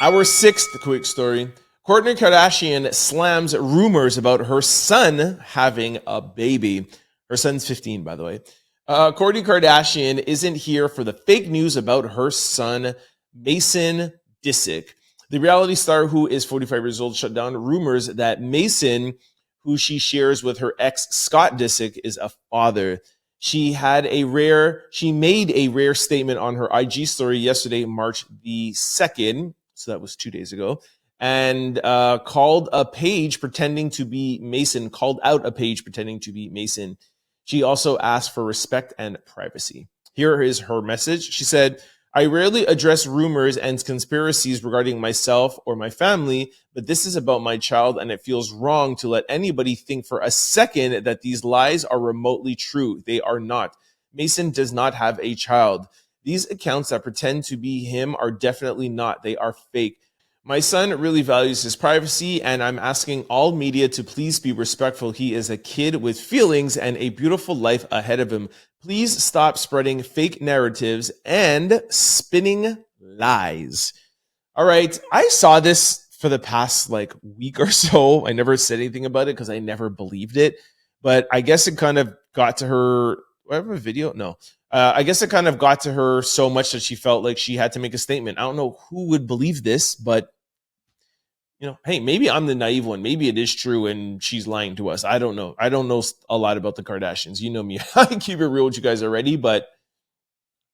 Our sixth quick story. Kourtney Kardashian slams rumors about her son having a baby. Her son's 15, by the way. Kourtney Kardashian isn't here for the fake news about her son, Mason Disick. The reality star, who is 45 years old, shut down rumors that Mason, who she shares with her ex Scott Disick, is a father. She made a rare statement on her IG story yesterday, March the 2nd. So that was 2 days ago. And called out a page pretending to be Mason. She also asked for respect and privacy. Here is her message. She said, "I rarely address rumors and conspiracies regarding myself or my family, but this is about my child, and it feels wrong to let anybody think for a second that these lies are remotely true. They are not. Mason does not have a child. These accounts that pretend to be him are definitely not. They are fake. My son really values his privacy, and I'm asking all media to please be respectful. He is a kid with feelings and a beautiful life ahead of him. Please stop spreading fake narratives and spinning lies." All right. I saw this for the past week or so. I never said anything about it because I never believed it. But I guess it kind of got to her. Do I have a video? No. I guess it kind of got to her so much that she felt like she had to make a statement. I don't know who would believe this, but hey, maybe I'm the naive one. Maybe it is true and she's lying to us. I don't know. I don't know a lot about the Kardashians. You know me. I keep it real with you guys already, but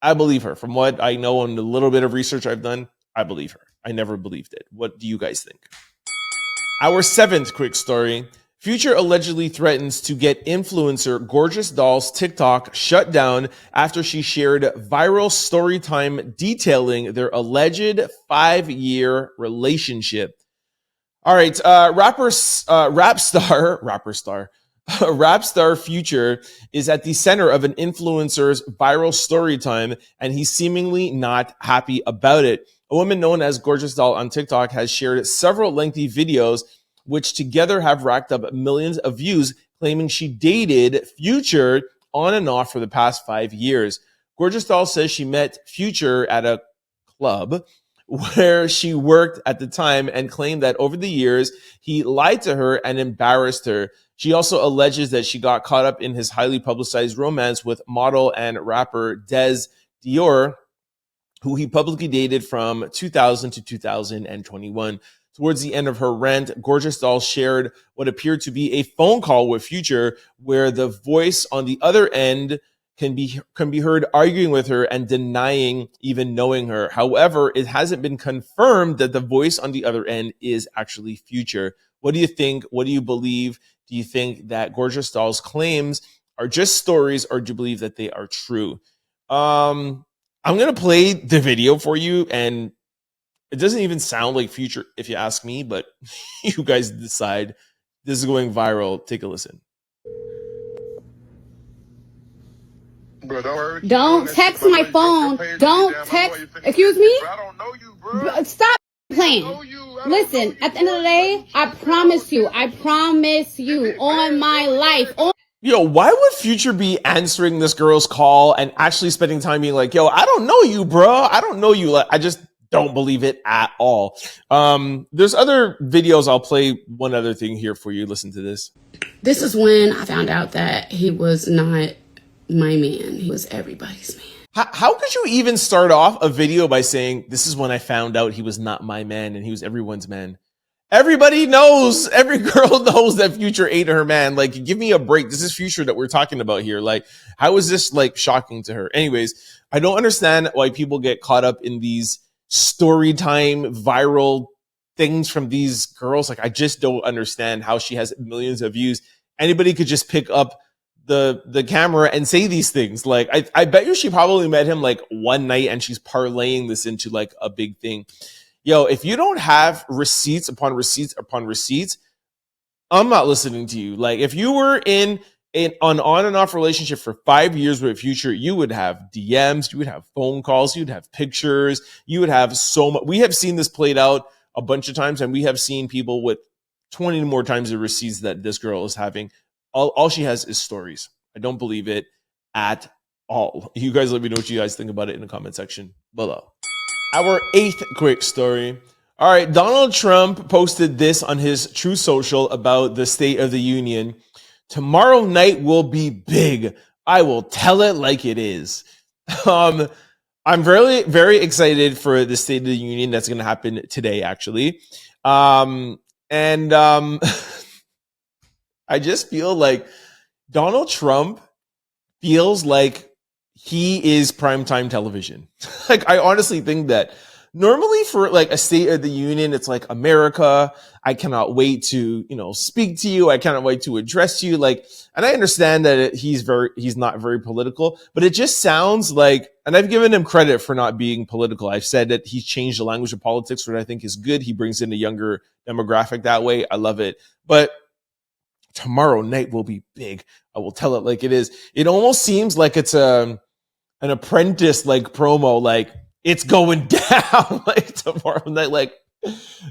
I believe her. From what I know and the little bit of research I've done, I believe her. I never believed it. What do you guys think? Our seventh quick story. Future allegedly threatens to get influencer Gorgeous Doll's TikTok shut down after she shared viral story time detailing their alleged 5-year relationship. All right, rap star Rap star Future is at the center of an influencer's viral story time, and he's seemingly not happy about it. A woman known as Gorgeous Doll on TikTok has shared several lengthy videos, which together have racked up millions of views, claiming she dated Future on and off for the past 5 years. Gorgeous Doll says she met Future at a club where she worked at the time and claimed that over the years, he lied to her and embarrassed her. She also alleges that she got caught up in his highly publicized romance with model and rapper Des Dior, who he publicly dated from 2000 to 2021. Towards the end of her rant, Gorgeous Doll shared what appeared to be a phone call with Future, where the voice on the other end can be heard arguing with her and denying even knowing her. However, it hasn't been confirmed that the voice on the other end is actually Future. What do you think? What do you believe? Do you think that Gorgeous Doll's claims are just stories, or do you believe that they are true? I'm going to play the video for you, and it doesn't even sound like Future if you ask me, but you guys decide. This is going viral. Take a listen. Bro, don't text my phone. Don't text. Excuse me? I don't know you, bro. Stop playing. Listen, at the end of the day, I promise you on my life. Yo, why would Future be answering this girl's call and actually spending time being like, yo, I don't know you, bro. I don't know you. Like, I just don't believe it at all. There's other videos. I'll play one other thing here for you. Listen to this. This is when I found out that he was not my man. He was everybody's man. How could you even start off a video by saying, this is when I found out he was not my man and he was everyone's man? Everybody knows, every girl knows that Future ate her man. Like, give me a break. This is Future that we're talking about here. Like, how is this like shocking to her? Anyways, I don't understand why people get caught up in these story time viral things from these girls. Like, I just don't understand how she has millions of views. Anybody could just pick up the camera and say these things. Like, I bet you she probably met him like one night and she's parlaying this into like a big thing. Yo, if you don't have receipts upon receipts upon receipts, I'm not listening to you. Like, if you were in an on and off relationship for 5 years with Future, you would have DMs, you would have phone calls, you'd have pictures, you would have so much. We have seen this played out a bunch of times, and we have seen people with 20 more times the receipts that this girl is having. All she has is stories. I don't believe it at all. You guys let me know what you guys think about it in the comment section below. Our 8th quick story. All right, Donald Trump posted this on his True Social about the State of the Union. Tomorrow night will be big. I will tell it like it is. I'm very, very excited for the State of the Union that's going to happen today, actually. I just feel like Donald Trump feels like he is primetime television. Like, I honestly think that normally for like a State of the Union, it's like, America, I cannot wait to, speak to you. I cannot wait to address you. Like, and I understand that he's not very political, but it just sounds like, and I've given him credit for not being political. I've said that he's changed the language of politics, which I think is good. He brings in a younger demographic that way. I love it. But tomorrow night will be big. I will tell it like it is. It almost seems like it's an Apprentice like promo, like it's going down like tomorrow night. Like,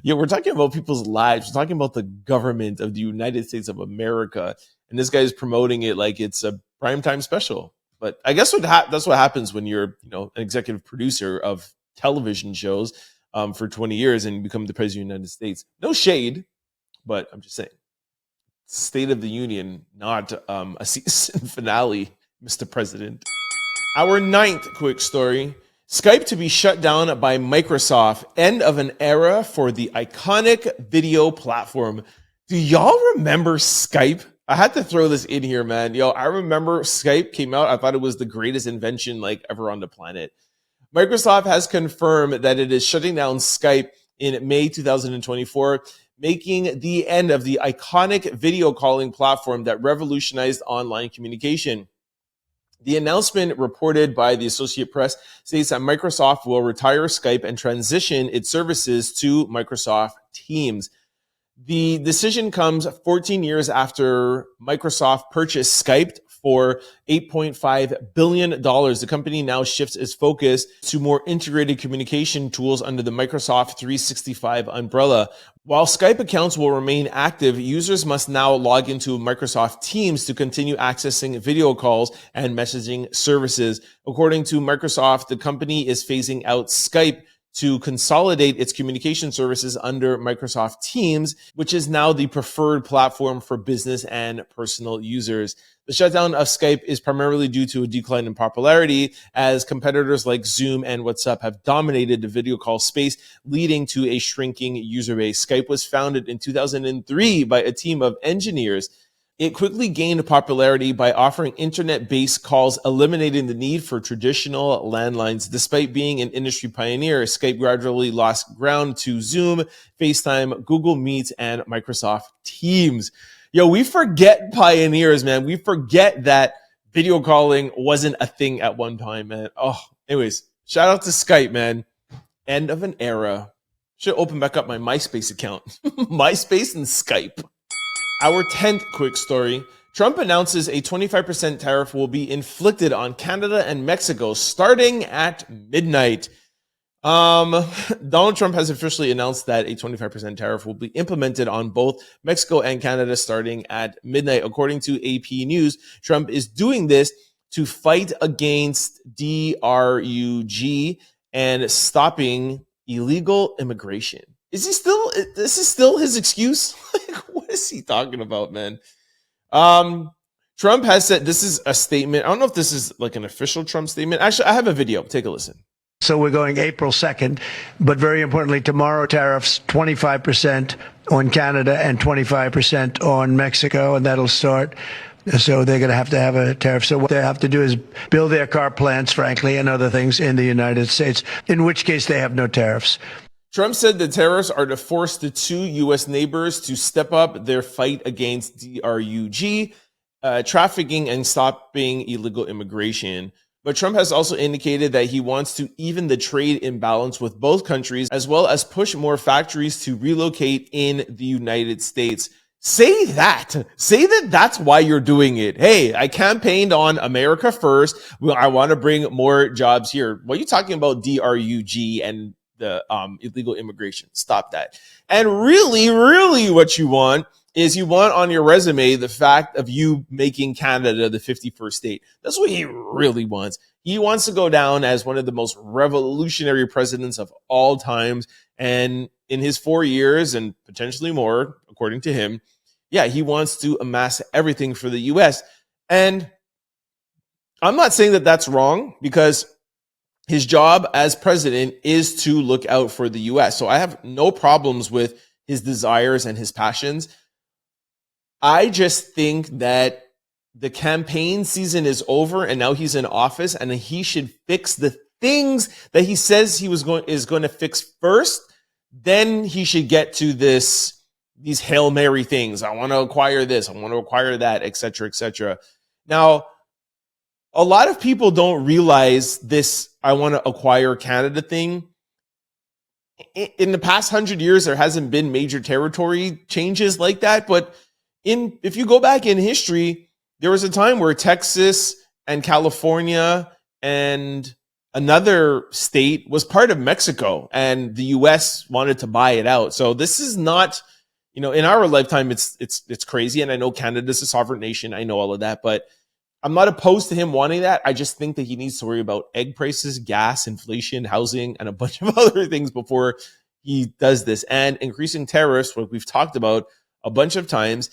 yeah, we're talking about people's lives. We're talking about the government of the United States of America, and this guy is promoting it like it's a primetime special. But I guess that's what happens when you're, an executive producer of television shows for 20 years and you become the president of the United States. No shade, but I'm just saying. State of the Union, not a season finale, Mr. President. Our 9th quick story. Skype to be shut down by Microsoft. End of an era for the iconic video platform. Do y'all remember Skype? I had to throw this in here, man. Yo, I remember Skype came out. I thought it was the greatest invention like ever on the planet. Microsoft has confirmed that it is shutting down Skype in May 2024, making the end of the iconic video calling platform that revolutionized online communication. The announcement, reported by the Associated Press, states that Microsoft will retire Skype and transition its services to Microsoft Teams. The decision comes 14 years after Microsoft purchased Skype for $8.5 billion. The company now shifts its focus to more integrated communication tools under the Microsoft 365 umbrella. While Skype accounts will remain active, users must now log into Microsoft Teams to continue accessing video calls and messaging services. According to Microsoft, the company is phasing out Skype to consolidate its communication services under Microsoft Teams, which is now the preferred platform for business and personal users. The shutdown of Skype is primarily due to a decline in popularity as competitors like Zoom and WhatsApp have dominated the video call space, leading to a shrinking user base. Skype was founded in 2003 by a team of engineers. It quickly gained popularity by offering internet-based calls, eliminating the need for traditional landlines. Despite being an industry pioneer, Skype gradually lost ground to Zoom, FaceTime, Google Meet, and Microsoft Teams. Yo, we forget pioneers, man. We forget that video calling wasn't a thing at one time, man. Oh, anyways, shout out to Skype, man. End of an era. Should open back up my MySpace account. MySpace and Skype. Our 10th quick story. Trump announces a 25% tariff will be inflicted on Canada and Mexico starting at midnight. Donald Trump has officially announced that a 25% tariff will be implemented on both Mexico and Canada starting at midnight. According to AP News, Trump is doing this to fight against DRUG and stopping illegal immigration. This is still his excuse? Like, what is he talking about, man? Trump has said, this is a statement. I don't know if this is like an official Trump statement. Actually, I have a video. Take a listen. So we're going April 2nd, but very importantly, tomorrow tariffs 25% on Canada and 25% on Mexico, and that'll start. So they're going to have a tariff. So what they have to do is build their car plants, frankly, and other things in the United States, in which case they have no tariffs. Trump said the tariffs are to force the two U.S. neighbors to step up their fight against DRUG, trafficking, and stopping illegal immigration. But Trump has also indicated that he wants to even the trade imbalance with both countries, as well as push more factories to relocate in the United States. Say that that's why you're doing it. Hey, I campaigned on America first. I want to bring more jobs here. What are you talking about DRUG and the illegal immigration? Stop that. And really what you want is you want on your resume the fact of you making Canada the 51st state. That's what he really wants. He wants to go down as one of the most revolutionary presidents of all times. And in his 4 years and potentially more, according to him, yeah, he wants to amass everything for the U.S. And I'm not saying that that's wrong, because his job as president is to look out for the U.S. So I have no problems with his desires and his passions. I just think that the campaign season is over and now he's in office, and he should fix the things that he says he is going to fix first. Then he should get to these Hail Mary things. I want to acquire this. I want to acquire that, et cetera, et cetera. Now, a lot of people don't realize this I want to acquire Canada thing. In the past 100 years, there hasn't been major territory changes like that. But if you go back in history, there was a time where Texas and California and another state was part of Mexico, and the U.S. wanted to buy it out. So this is not, in our lifetime, it's crazy. And I know Canada's a sovereign nation. I know all of that, but I'm not opposed to him wanting that. I just think that he needs to worry about egg prices, gas, inflation, housing, and a bunch of other things before he does this. And increasing tariffs, what we've talked about a bunch of times,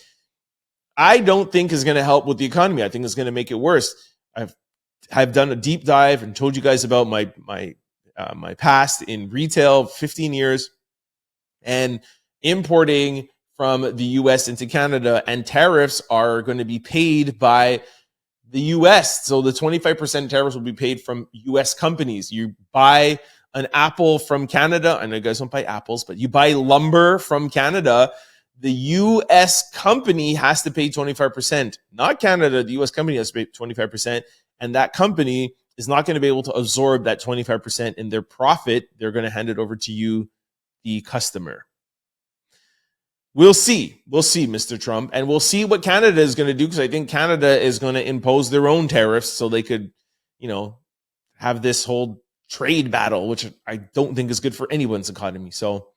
I don't think is going to help with the economy. I think it's going to make it worse. I've done a deep dive and told you guys about my past in retail, 15 years, and importing from the U.S. into Canada, and tariffs are going to be paid by the U.S. So the 25% tariffs will be paid from U.S. companies. You buy an apple from Canada. I know you guys don't buy apples, but you buy lumber from Canada. The U.S. company has to pay 25%, not Canada. The U.S. company has to pay 25%. And that company is not going to be able to absorb that 25% in their profit. They're going to hand it over to you, the customer. We'll see. We'll see, Mr. Trump. And we'll see what Canada is going to do, because I think Canada is going to impose their own tariffs so they could, have this whole trade battle, which I don't think is good for anyone's economy. So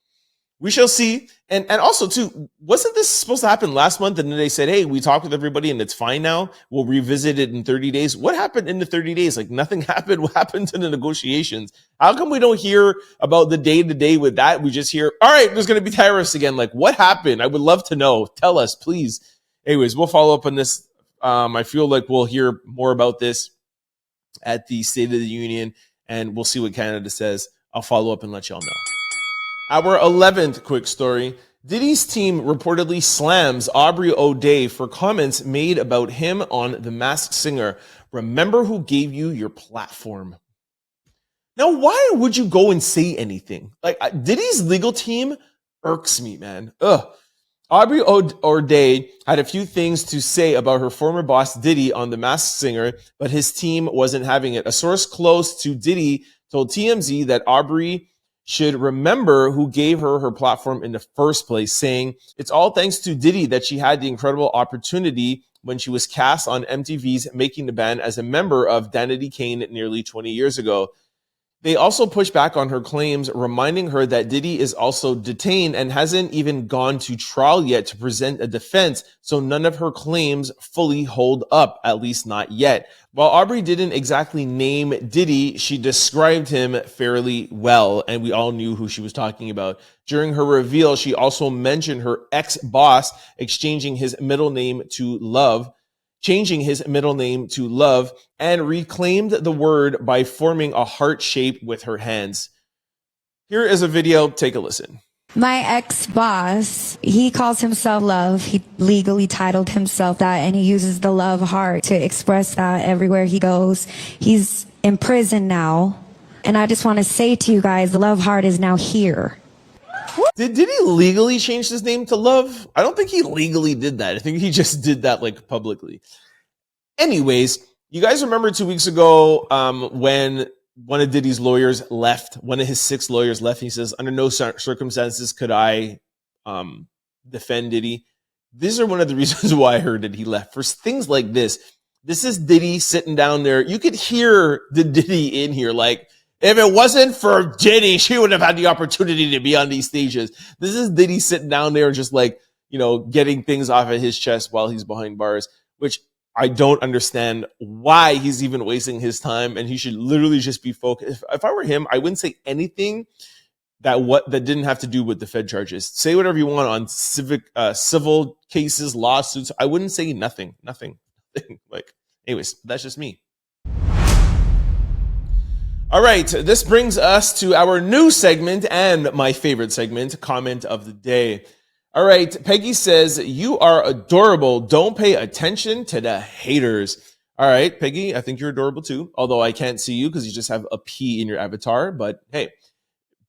we shall see. And also, too, wasn't this supposed to happen last month? And then they said, hey, we talked with everybody and it's fine now. We'll revisit it in 30 days. What happened in the 30 days? Like, nothing happened. What happened to the negotiations? How come we don't hear about the day-to-day with that? We just hear, all right, there's going to be tariffs again. Like, what happened? I would love to know. Tell us, please. Anyways, we'll follow up on this. I feel like we'll hear more about this at the State of the Union, and we'll see what Canada says. I'll follow up and let y'all know. Our 11th quick story. Diddy's team reportedly slams Aubrey O'Day for comments made about him on The Masked Singer. Remember who gave you your platform. Now, why would you go and say anything? Like, Diddy's legal team irks me, man. Ugh. Aubrey O'Day had a few things to say about her former boss Diddy on The Masked Singer, but his team wasn't having it. A source close to Diddy told TMZ that Aubrey should remember who gave her her platform in the first place, saying, it's all thanks to Diddy that she had the incredible opportunity when she was cast on MTV's Making the Band as a member of Danity Kane nearly 20 years ago. They also pushed back on her claims, reminding her that Diddy is also detained and hasn't even gone to trial yet to present a defense, so none of her claims fully hold up, at least not yet. While Aubrey didn't exactly name Diddy, she described him fairly well, and we all knew who she was talking about. During her reveal, she also mentioned her ex-boss changing his middle name to Love, and reclaimed the word by forming a heart shape with her hands. Here is a video. Take a listen. My ex-boss, he calls himself Love. He legally titled himself that, and he uses the love heart to express that everywhere he goes. He's in prison now, and I just want to say to you guys, the love heart is now here. Did he legally change his name to Love? I don't think he legally did that. I think he just did that like publicly. Anyways, you guys remember 2 weeks ago when one of Diddy's lawyers left, one of his 6 lawyers left. He says, under no circumstances could I defend Diddy. These are one of the reasons why I heard that he left. For things like this, this is Diddy sitting down there. You could hear the Diddy in here like, if it wasn't for Diddy, she would have had the opportunity to be on these stages. This is Diddy sitting down there just like, getting things off of his chest while he's behind bars, which I don't understand why he's even wasting his time, and he should literally just be focused. If I were him, I wouldn't say anything that didn't have to do with the Fed charges. Say whatever you want on civil cases, lawsuits. I wouldn't say nothing. Like, anyways, that's just me. All right, this brings us to our new segment and my favorite segment, Comment of the Day. All right, Peggy says, you are adorable. Don't pay attention to the haters. All right, Peggy, I think you're adorable too, although I can't see you because you just have a P in your avatar. But hey,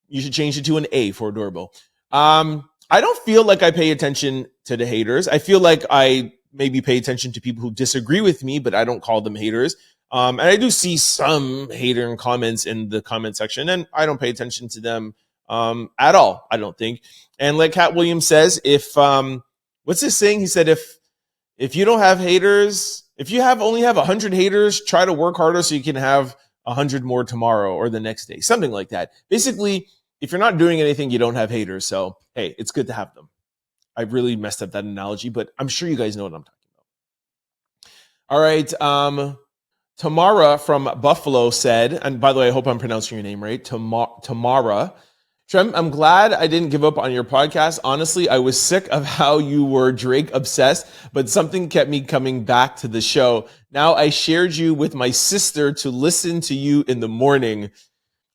you should change it to an A for adorable. I don't feel like I pay attention to the haters. I feel like I maybe pay attention to people who disagree with me, but I don't call them haters. And I do see some hater comments in the comment section, and I don't pay attention to them at all, I don't think. And like Cat Williams says, if what's this saying? He said, if you don't have haters, if you only have 100 haters, try to work harder so you can have 100 more tomorrow or the next day, something like that. Basically, if you're not doing anything, you don't have haters. So hey, it's good to have them. I really messed up that analogy, but I'm sure you guys know what I'm talking about. All right. Tamara from Buffalo said, and by the way, I hope I'm pronouncing your name right, Tamara. Trent, I'm glad I didn't give up on your podcast. Honestly, I was sick of how you were Drake obsessed, but something kept me coming back to the show. Now I shared you with my sister to listen to you in the morning.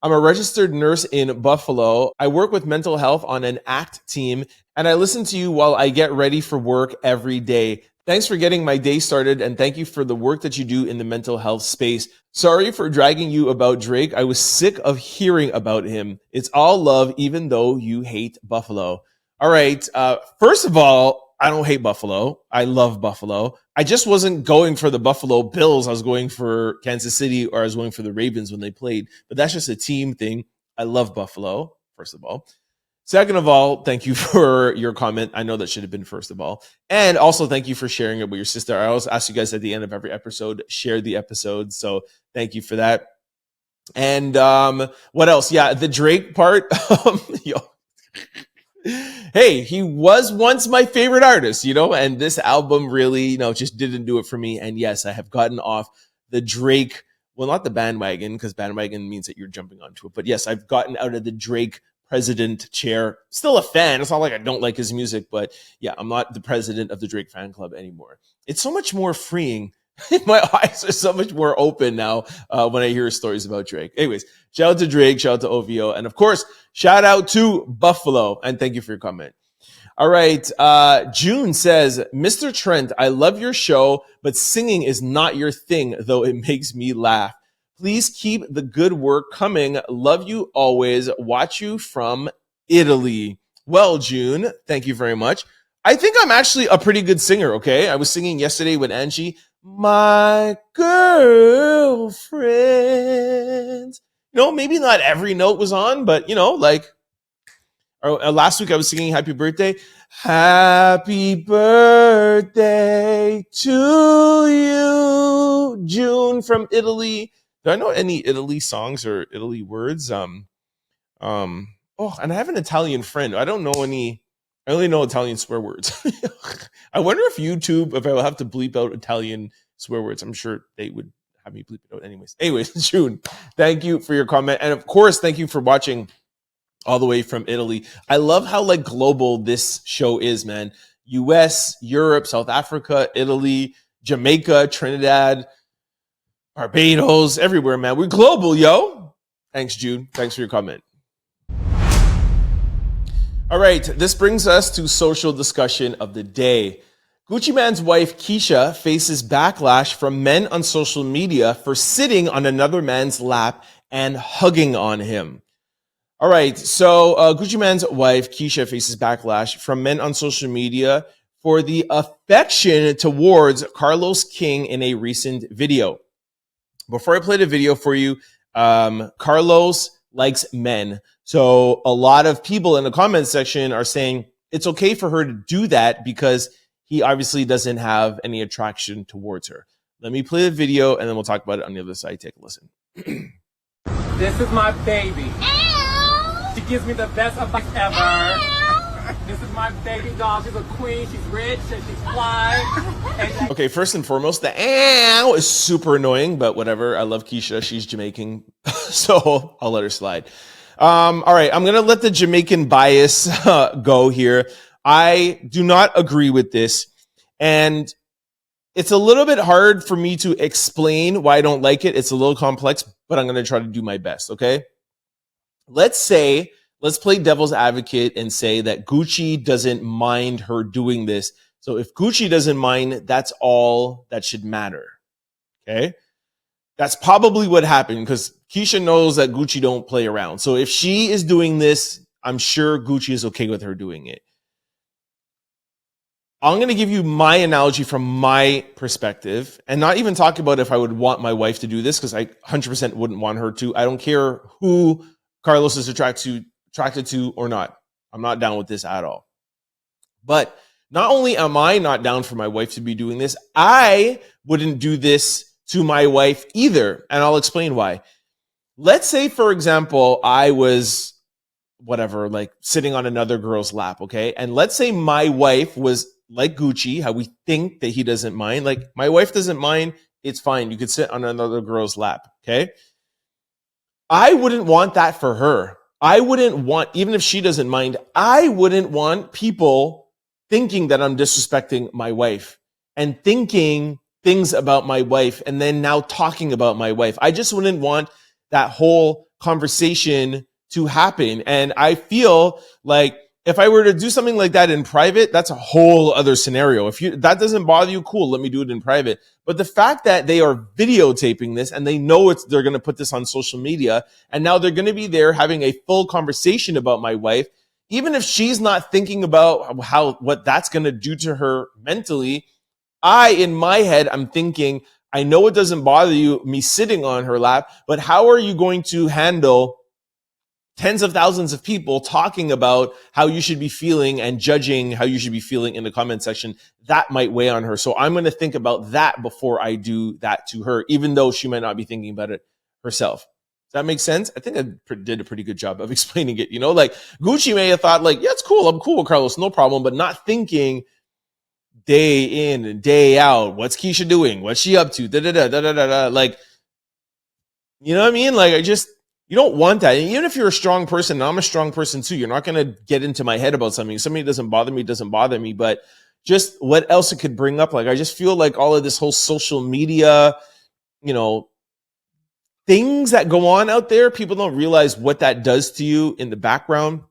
I'm a registered nurse in Buffalo. I work with mental health on an ACT team, and I listen to you while I get ready for work every day. Thanks for getting my day started, and thank you for the work that you do in the mental health space. Sorry for dragging you about Drake. I was sick of hearing about him. It's all love, even though you hate Buffalo. All right. First of all, I don't hate Buffalo. I love Buffalo. I just wasn't going for the Buffalo Bills. I was going for Kansas City, or I was going for the Ravens when they played. But that's just a team thing. I love Buffalo, first of all. Second of all, thank you for your comment. I know that should have been first of all. And also thank you for sharing it with your sister. I always ask you guys at the end of every episode, share the episode. So thank you for that. And what else? Yeah, the Drake part. Hey, he was once my favorite artist, and this album really, just didn't do it for me. And yes, I have gotten off the Drake, well, not the bandwagon, because bandwagon means that you're jumping onto it. But yes, I've gotten out of the Drake president chair. Still a fan. It's not like I don't like his music, but yeah, I'm not the president of the Drake fan club anymore. It's so much more freeing. My eyes are so much more open now when I hear stories about Drake. Anyways, shout out to Drake, shout out to OVO, and of course, shout out to Buffalo, and thank you for your comment. All right, June says, Mr. Trent, I love your show, but singing is not your thing, though it makes me laugh. Please keep the good work coming. Love you always. Watch you from Italy. Well, June, thank you very much. I think I'm actually a pretty good singer, okay? I was singing yesterday with Angie, my girlfriend. Maybe not every note was on, but, last week I was singing Happy Birthday. Happy birthday to you, June from Italy. Do I know any Italy songs or Italy words? And I have an Italian friend. I don't know any. I only know Italian swear words. I wonder if I will have to bleep out Italian swear words. I'm sure they would have me bleep it out anyways. Anyways, June, thank you for your comment. And of course, thank you for watching all the way from Italy. I love how global this show is, man. US, Europe, South Africa, Italy, Jamaica, Trinidad, Barbados, everywhere, man. We're global, yo. Thanks, Jude. Thanks for your comment. All right, this brings us to social discussion of the day. Gucci Mane's wife, Keisha, faces backlash from men on social media for sitting on another man's lap and hugging on him. All right, so Gucci Mane's wife, Keisha, faces backlash from men on social media for the affection towards Carlos King in a recent video. Before I play the video for you, Carlos likes men. So a lot of people in the comments section are saying it's okay for her to do that because he obviously doesn't have any attraction towards her. Let me play the video and then we'll talk about it on the other side. Take a listen. This is my baby. She gives me the best advice ever. This is my baby doll. She's a queen. She's rich and she's fly. Okay, first and foremost, the ow is super annoying, but whatever. I love Keisha. She's Jamaican, so I'll let her slide. All right, I'm going to let the Jamaican bias go here. I do not agree with this, and it's a little bit hard for me to explain why I don't like it. It's a little complex, but I'm going to try to do my best, okay? Let's play devil's advocate and say that Gucci doesn't mind her doing this. So if Gucci doesn't mind, that's all that should matter. Okay? That's probably what happened because Keisha knows that Gucci don't play around. So if she is doing this, I'm sure Gucci is okay with her doing it. I'm going to give you my analogy from my perspective and not even talk about if I would want my wife to do this because I 100% wouldn't want her to. I don't care who Carlos is attracted to or not. I'm not down with this at all. But not only am I not down for my wife to be doing this, I wouldn't do this to my wife either. And I'll explain why. Let's say, for example, I was sitting on another girl's lap, okay? And let's say my wife was like Gucci, how we think that he doesn't mind. Like, my wife doesn't mind. It's fine. You could sit on another girl's lap, okay? I wouldn't want that for her. I wouldn't want, even if she doesn't mind, I wouldn't want people thinking that I'm disrespecting my wife and thinking things about my wife and then now talking about my wife. I just wouldn't want that whole conversation to happen. And I feel like if I were to do something like that in private, that's a whole other scenario. If that doesn't bother you, cool, let me do it in private. But the fact that they are videotaping this and they know they're going to put this on social media, and now they're going to be there having a full conversation about my wife, even if she's not thinking about what that's going to do to her mentally, in my head, I'm thinking, I know it doesn't bother you, me sitting on her lap, but how are you going to handle tens of thousands of people talking about how you should be feeling and judging how you should be feeling in the comment section, that might weigh on her. So I'm going to think about that before I do that to her, even though she might not be thinking about it herself. Does that make sense? I think I did a pretty good job of explaining it. Like Gucci may have thought like, yeah, it's cool. I'm cool with Carlos. No problem. But not thinking day in and day out, what's Keisha doing? What's she up to? Like, you know what I mean? Like, you don't want that. And even if you're a strong person, and I'm a strong person too, you're not going to get into my head about something. If something doesn't bother me. But just what else it could bring up. Like, I just feel like all of this whole social media, things that go on out there, people don't realize what that does to you in the background.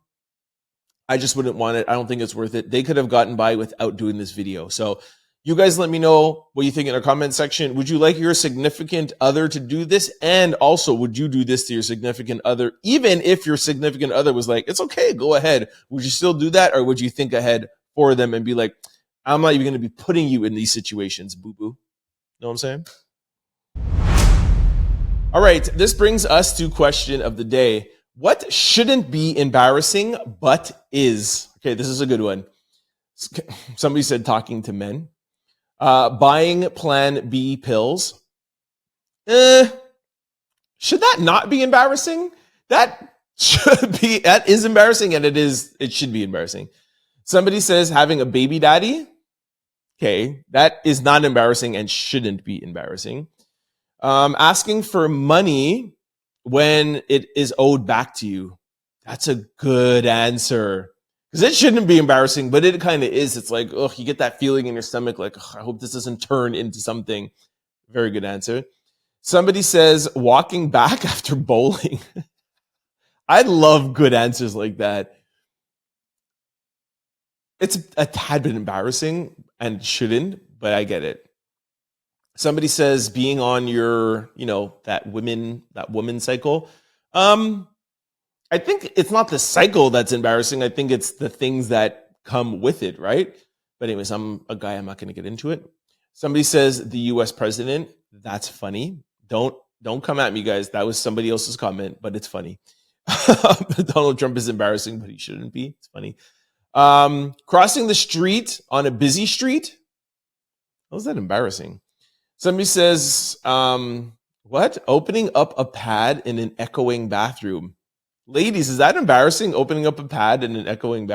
I just wouldn't want it. I don't think it's worth it. They could have gotten by without doing this video. So you guys let me know what you think in our comment section. Would you like your significant other to do this? And also, would you do this to your significant other? Even if your significant other was like, it's okay, go ahead. Would you still do that? Or would you think ahead for them and be like, I'm not even going to be putting you in these situations, boo-boo. Know what I'm saying? All right, this brings us to question of the day. What shouldn't be embarrassing but is? Okay, this is a good one. Somebody said talking to men. Buying Plan B pills. Should that not be embarrassing? That is embarrassing, and it should be embarrassing. Somebody says having a baby daddy. Okay, that is not embarrassing and shouldn't be embarrassing. Asking for money when it is owed back to you. That's a good answer. Because it shouldn't be embarrassing, but it kind of is. It's like, oh, you get that feeling in your stomach, like, I hope this doesn't turn into something. Very good answer. Somebody says walking back after bowling. I love good answers like that. It's a tad bit embarrassing and shouldn't, but I get it. Somebody says being on your, that woman cycle. I think it's not the cycle that's embarrassing. I think it's the things that come with it, right? But anyways, I'm a guy. I'm not going to get into it. Somebody says the U.S. president. That's funny. Don't come at me, guys. That was somebody else's comment, but it's funny. Donald Trump is embarrassing, but he shouldn't be. It's funny. Crossing the street on a busy street. How's that embarrassing? Somebody says, what? Opening up a pad in an echoing bathroom. Ladies, is that embarrassing? Opening up a pad in an echoing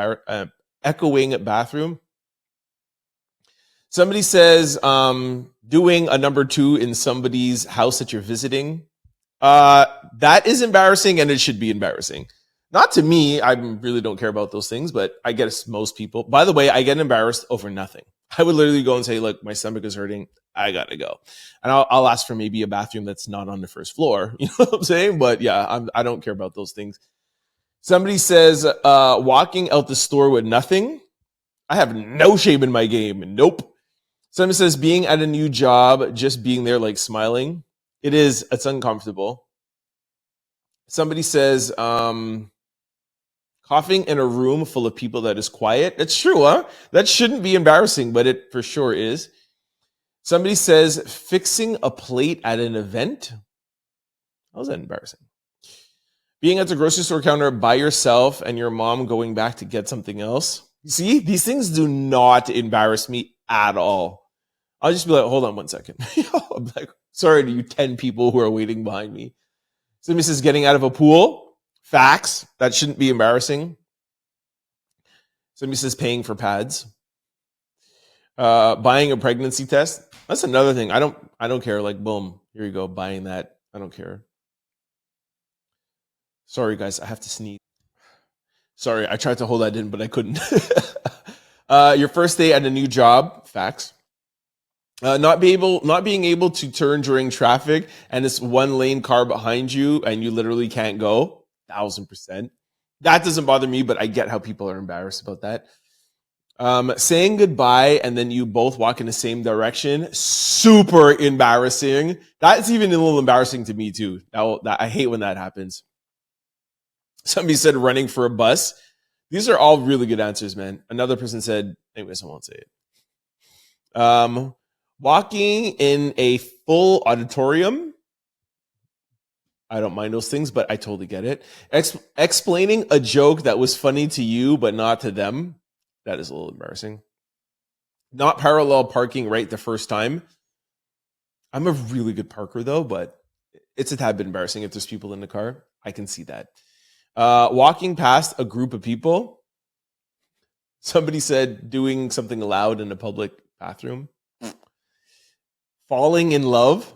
bathroom? Somebody says, doing a number 2 in somebody's house that you're visiting. That is embarrassing, and it should be embarrassing. Not to me. I really don't care about those things, but I guess most people. By the way, I get embarrassed over nothing. I would literally go and say, look, my stomach is hurting. I gotta go. And I'll ask for maybe a bathroom that's not on the first floor. You know what I'm saying? But yeah, I don't care about those things. Somebody says, walking out the store with nothing. I have no shame in my game. Nope. Somebody says being at a new job, just being there, like smiling. It's uncomfortable. Somebody says, coughing in a room full of people that is quiet. It's true, huh? That shouldn't be embarrassing, but it for sure is. Somebody says fixing a plate at an event. How's that embarrassing? Being at the grocery store counter by yourself and your mom going back to get something else. See, these things do not embarrass me at all. I'll just be like, hold on one second. I'm like, sorry to you 10 people who are waiting behind me. Somebody says getting out of a pool. Facts. That shouldn't be embarrassing. Somebody says paying for pads. Buying a pregnancy test. That's another thing. I don't care. Like, boom, here you go, buying that. I don't care. Sorry, guys, I have to sneeze. Sorry, I tried to hold that in, but I couldn't. Your first day at a new job. Facts. Not being able to turn during traffic and it's one lane car behind you and you literally can't go. 1,000%. That doesn't bother me, but I get how people are embarrassed about that. Saying goodbye and then you both walk in the same direction. Super embarrassing. That's even a little embarrassing to me too. I hate when that happens. Somebody said running for a bus. These are all really good answers, man. Another person said, anyways, I won't say it. Walking in a full auditorium. I don't mind those things, but I totally get it. Explaining a joke that was funny to you, but not to them, that is a little embarrassing. Not parallel parking right the first time. I'm a really good parker though, but it's a tad bit embarrassing if there's people in the car. I can see that. Walking past a group of people. Somebody said doing something loud in a public bathroom. Falling in love.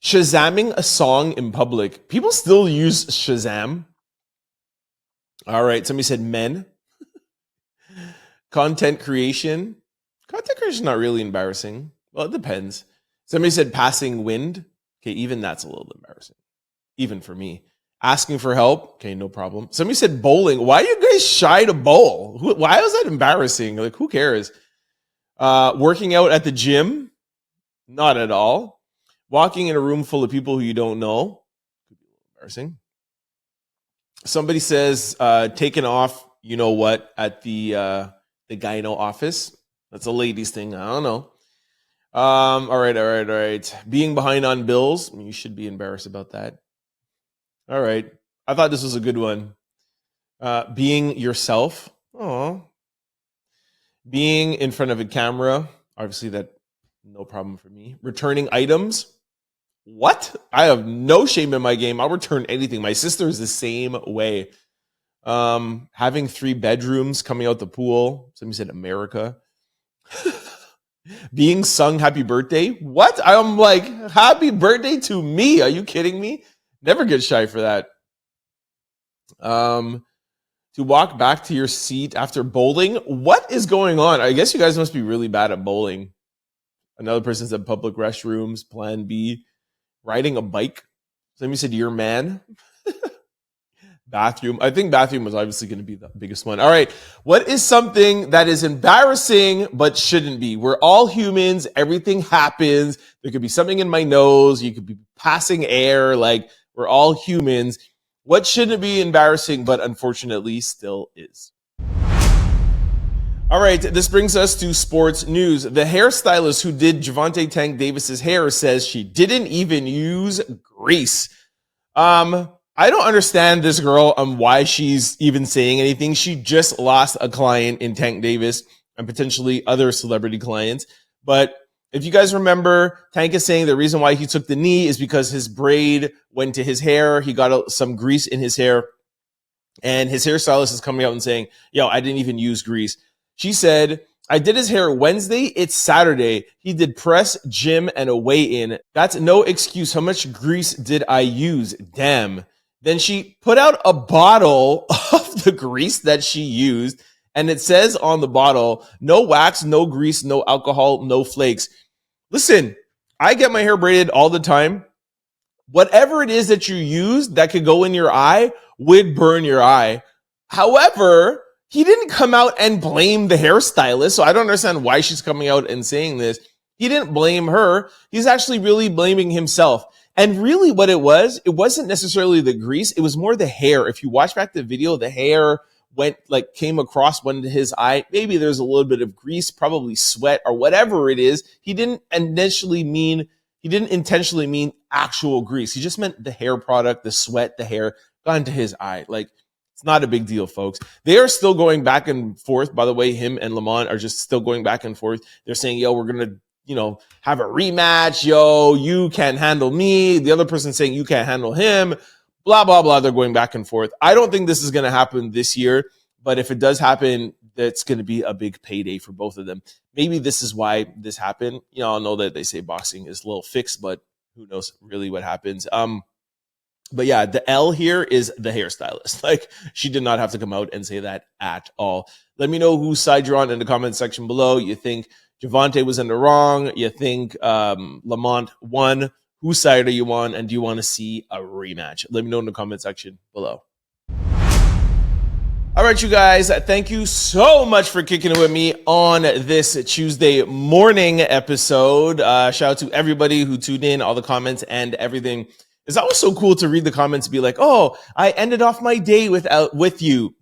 Shazamming a song in public. People still use Shazam. All right. Somebody said men. Content creation. Content creation is not really embarrassing. Well, it depends. Somebody said passing wind. Okay, even that's a little embarrassing. Even for me. Asking for help. Okay, no problem. Somebody said bowling. Why are you guys shy to bowl? Why is that embarrassing? Like, who cares? Working out at the gym. Not at all. Walking in a room full of people who you don't know. Could be a little embarrassing. Somebody says taking off, you know what, at the gyno office. That's a ladies thing. I don't know. All right. Being behind on bills. You should be embarrassed about that. All right. I thought this was a good one. Being yourself. Oh. Being in front of a camera. Obviously, that no problem for me. Returning items. What? I have no shame in my game. I'll return anything. My sister is the same way. Having 3 bedrooms, coming out the pool. Somebody said America. Being sung happy birthday. What? I'm like, happy birthday to me. Are you kidding me? Never get shy for that. To walk back to your seat after bowling. What is going on? I guess you guys must be really bad at bowling. Another person said public restrooms, plan B. Riding a bike. Somebody said your man. Bathroom. I think bathroom was obviously going to be the biggest one. All right. What is something that is embarrassing but shouldn't be? We're all humans. Everything happens. There could be something in my nose. You could be passing air. Like, we're all humans. What shouldn't be embarrassing but unfortunately still is? All right, this brings us to sports news. The hairstylist who did Gervonta Tank Davis's hair says she didn't even use grease. I don't understand this girl on why she's even saying anything. She just lost a client in Tank Davis and potentially other celebrity clients. But if you guys remember, Tank is saying the reason why he took the knee is because his braid went to his hair. He got some grease in his hair. And his hairstylist is coming out and saying, yo, I didn't even use grease. She said, I did his hair Wednesday. It's Saturday. He did press, gym, and a weigh-in. That's no excuse. How much grease did I use? Damn. Then she put out a bottle of the grease that she used. And it says on the bottle, no wax, no grease, no alcohol, no flakes. Listen, I get my hair braided all the time. Whatever it is that you use that could go in your eye would burn your eye. However, he didn't come out and blame the hairstylist, so I don't understand why she's coming out and saying this. He didn't blame her. He's actually really blaming himself. And really what it wasn't necessarily the grease. It was more the hair. If you watch back the video, the hair came across one to his eye. Maybe there's a little bit of grease, probably sweat or whatever it is. He didn't intentionally mean actual grease. He just meant the hair product, the sweat, the hair got into his eye. Like, it's not a big deal, folks. They are still going back and forth. By the way, him and Lamont are just still going back and forth. They're saying, yo, we're going to, have a rematch. Yo, you can't handle me. The other person saying you can't handle him. Blah, blah, blah. They're going back and forth. I don't think this is going to happen this year. But if it does happen, that's going to be a big payday for both of them. Maybe this is why this happened. I know that they say boxing is a little fixed, but who knows really what happens. But yeah, the L here is the hairstylist. Like, she did not have to come out and say that at all. Let me know whose side you're on in the comment section below. You think Gervonta was in the wrong? You think Lamont won? Whose side are you on? And do you want to see a rematch? Let me know in the comment section below. All right, you guys, thank you so much for kicking it with me on this Tuesday morning episode. Shout out to everybody who tuned in, all the comments and everything. It's always so cool to read the comments and be like, oh, I ended off my day without you,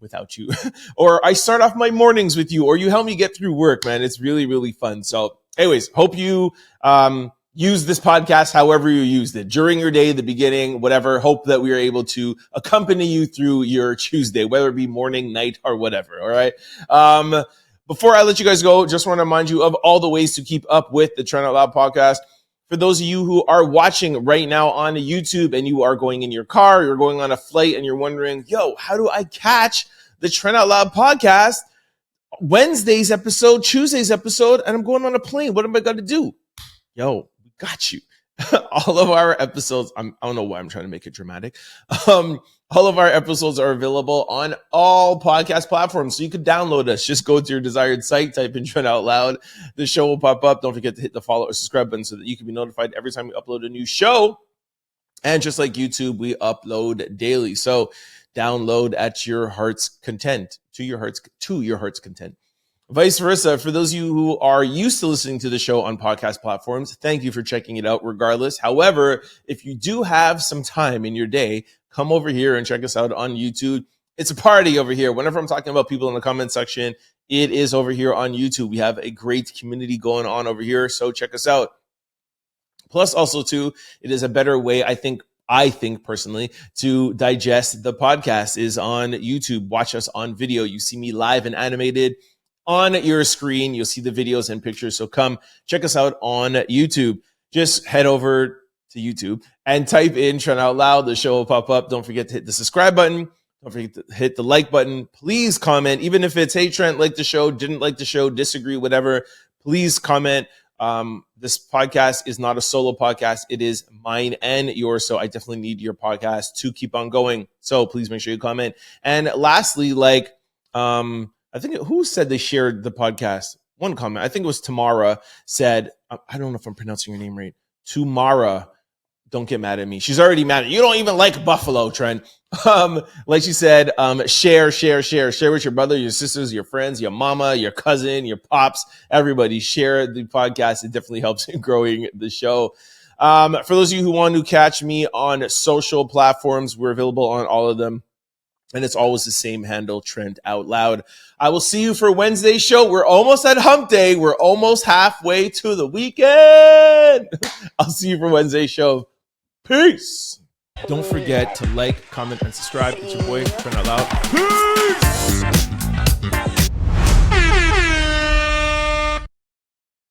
or I start off my mornings with you, or you help me get through work, man. It's really, really fun. So anyways, hope you use this podcast however you used it, during your day, the beginning, whatever. Hope that we are able to accompany you through your Tuesday, whether it be morning, night, or whatever. All right. Before I let you guys go, just want to remind you of all the ways to keep up with the Trent Out Loud podcast. For those of you who are watching right now on YouTube and you are going in your car, you're going on a flight and you're wondering, yo, how do I catch the Trent Out Loud podcast? Wednesday's episode, Tuesday's episode, and I'm going on a plane. What am I going to do? Yo, we got you. All of our episodes, I don't know why I'm trying to make it dramatic. All of our episodes are available on all podcast platforms. So you can download us. Just go to your desired site, type in Trent Out Loud. The show will pop up. Don't forget to hit the follow or subscribe button so that you can be notified every time we upload a new show. And just like YouTube, we upload daily. So download at your heart's content, to your heart's content. Vice versa, for those of you who are used to listening to the show on podcast platforms, thank you for checking it out regardless. However, if you do have some time in your day, come over here and check us out on YouTube. It's a party over here. Whenever I'm talking about people in the comment section, it is over here on YouTube. We have a great community going on over here, so check us out. Plus, also, too, it is a better way, I think personally, to digest the podcast is on YouTube. Watch us on video. You see me live and animated on your screen. You'll see the videos and pictures. So come check us out on YouTube. Just head over to YouTube and type in Trent Out Loud. The show will pop up. Don't forget to hit the subscribe button. Don't forget to hit the like button. Please comment, even if it's, hey, Trent, like the show, didn't like the show, disagree, whatever. Please comment. This podcast is not a solo podcast. It is mine and yours. So I definitely need your podcast to keep on going. So please make sure you comment. And lastly, I think who said they shared the podcast? One comment, I think it was Tamara, said, I don't know if I'm pronouncing your name right. Tamara, don't get mad at me. She's already mad at you. You don't even like Buffalo, Trent. Like she said, share with your brother, your sisters, your friends, your mama, your cousin, your pops, everybody. Share the podcast. It definitely helps in growing the show. For those of you who want to catch me on social platforms, we're available on all of them. And it's always the same handle, Trent Out Loud. I will see you for Wednesday's show. We're almost at hump day. We're almost halfway to the weekend. I'll see you for Wednesday's show. Peace. Don't forget to like, comment, and subscribe. It's your boy, Trent Out Loud. Peace.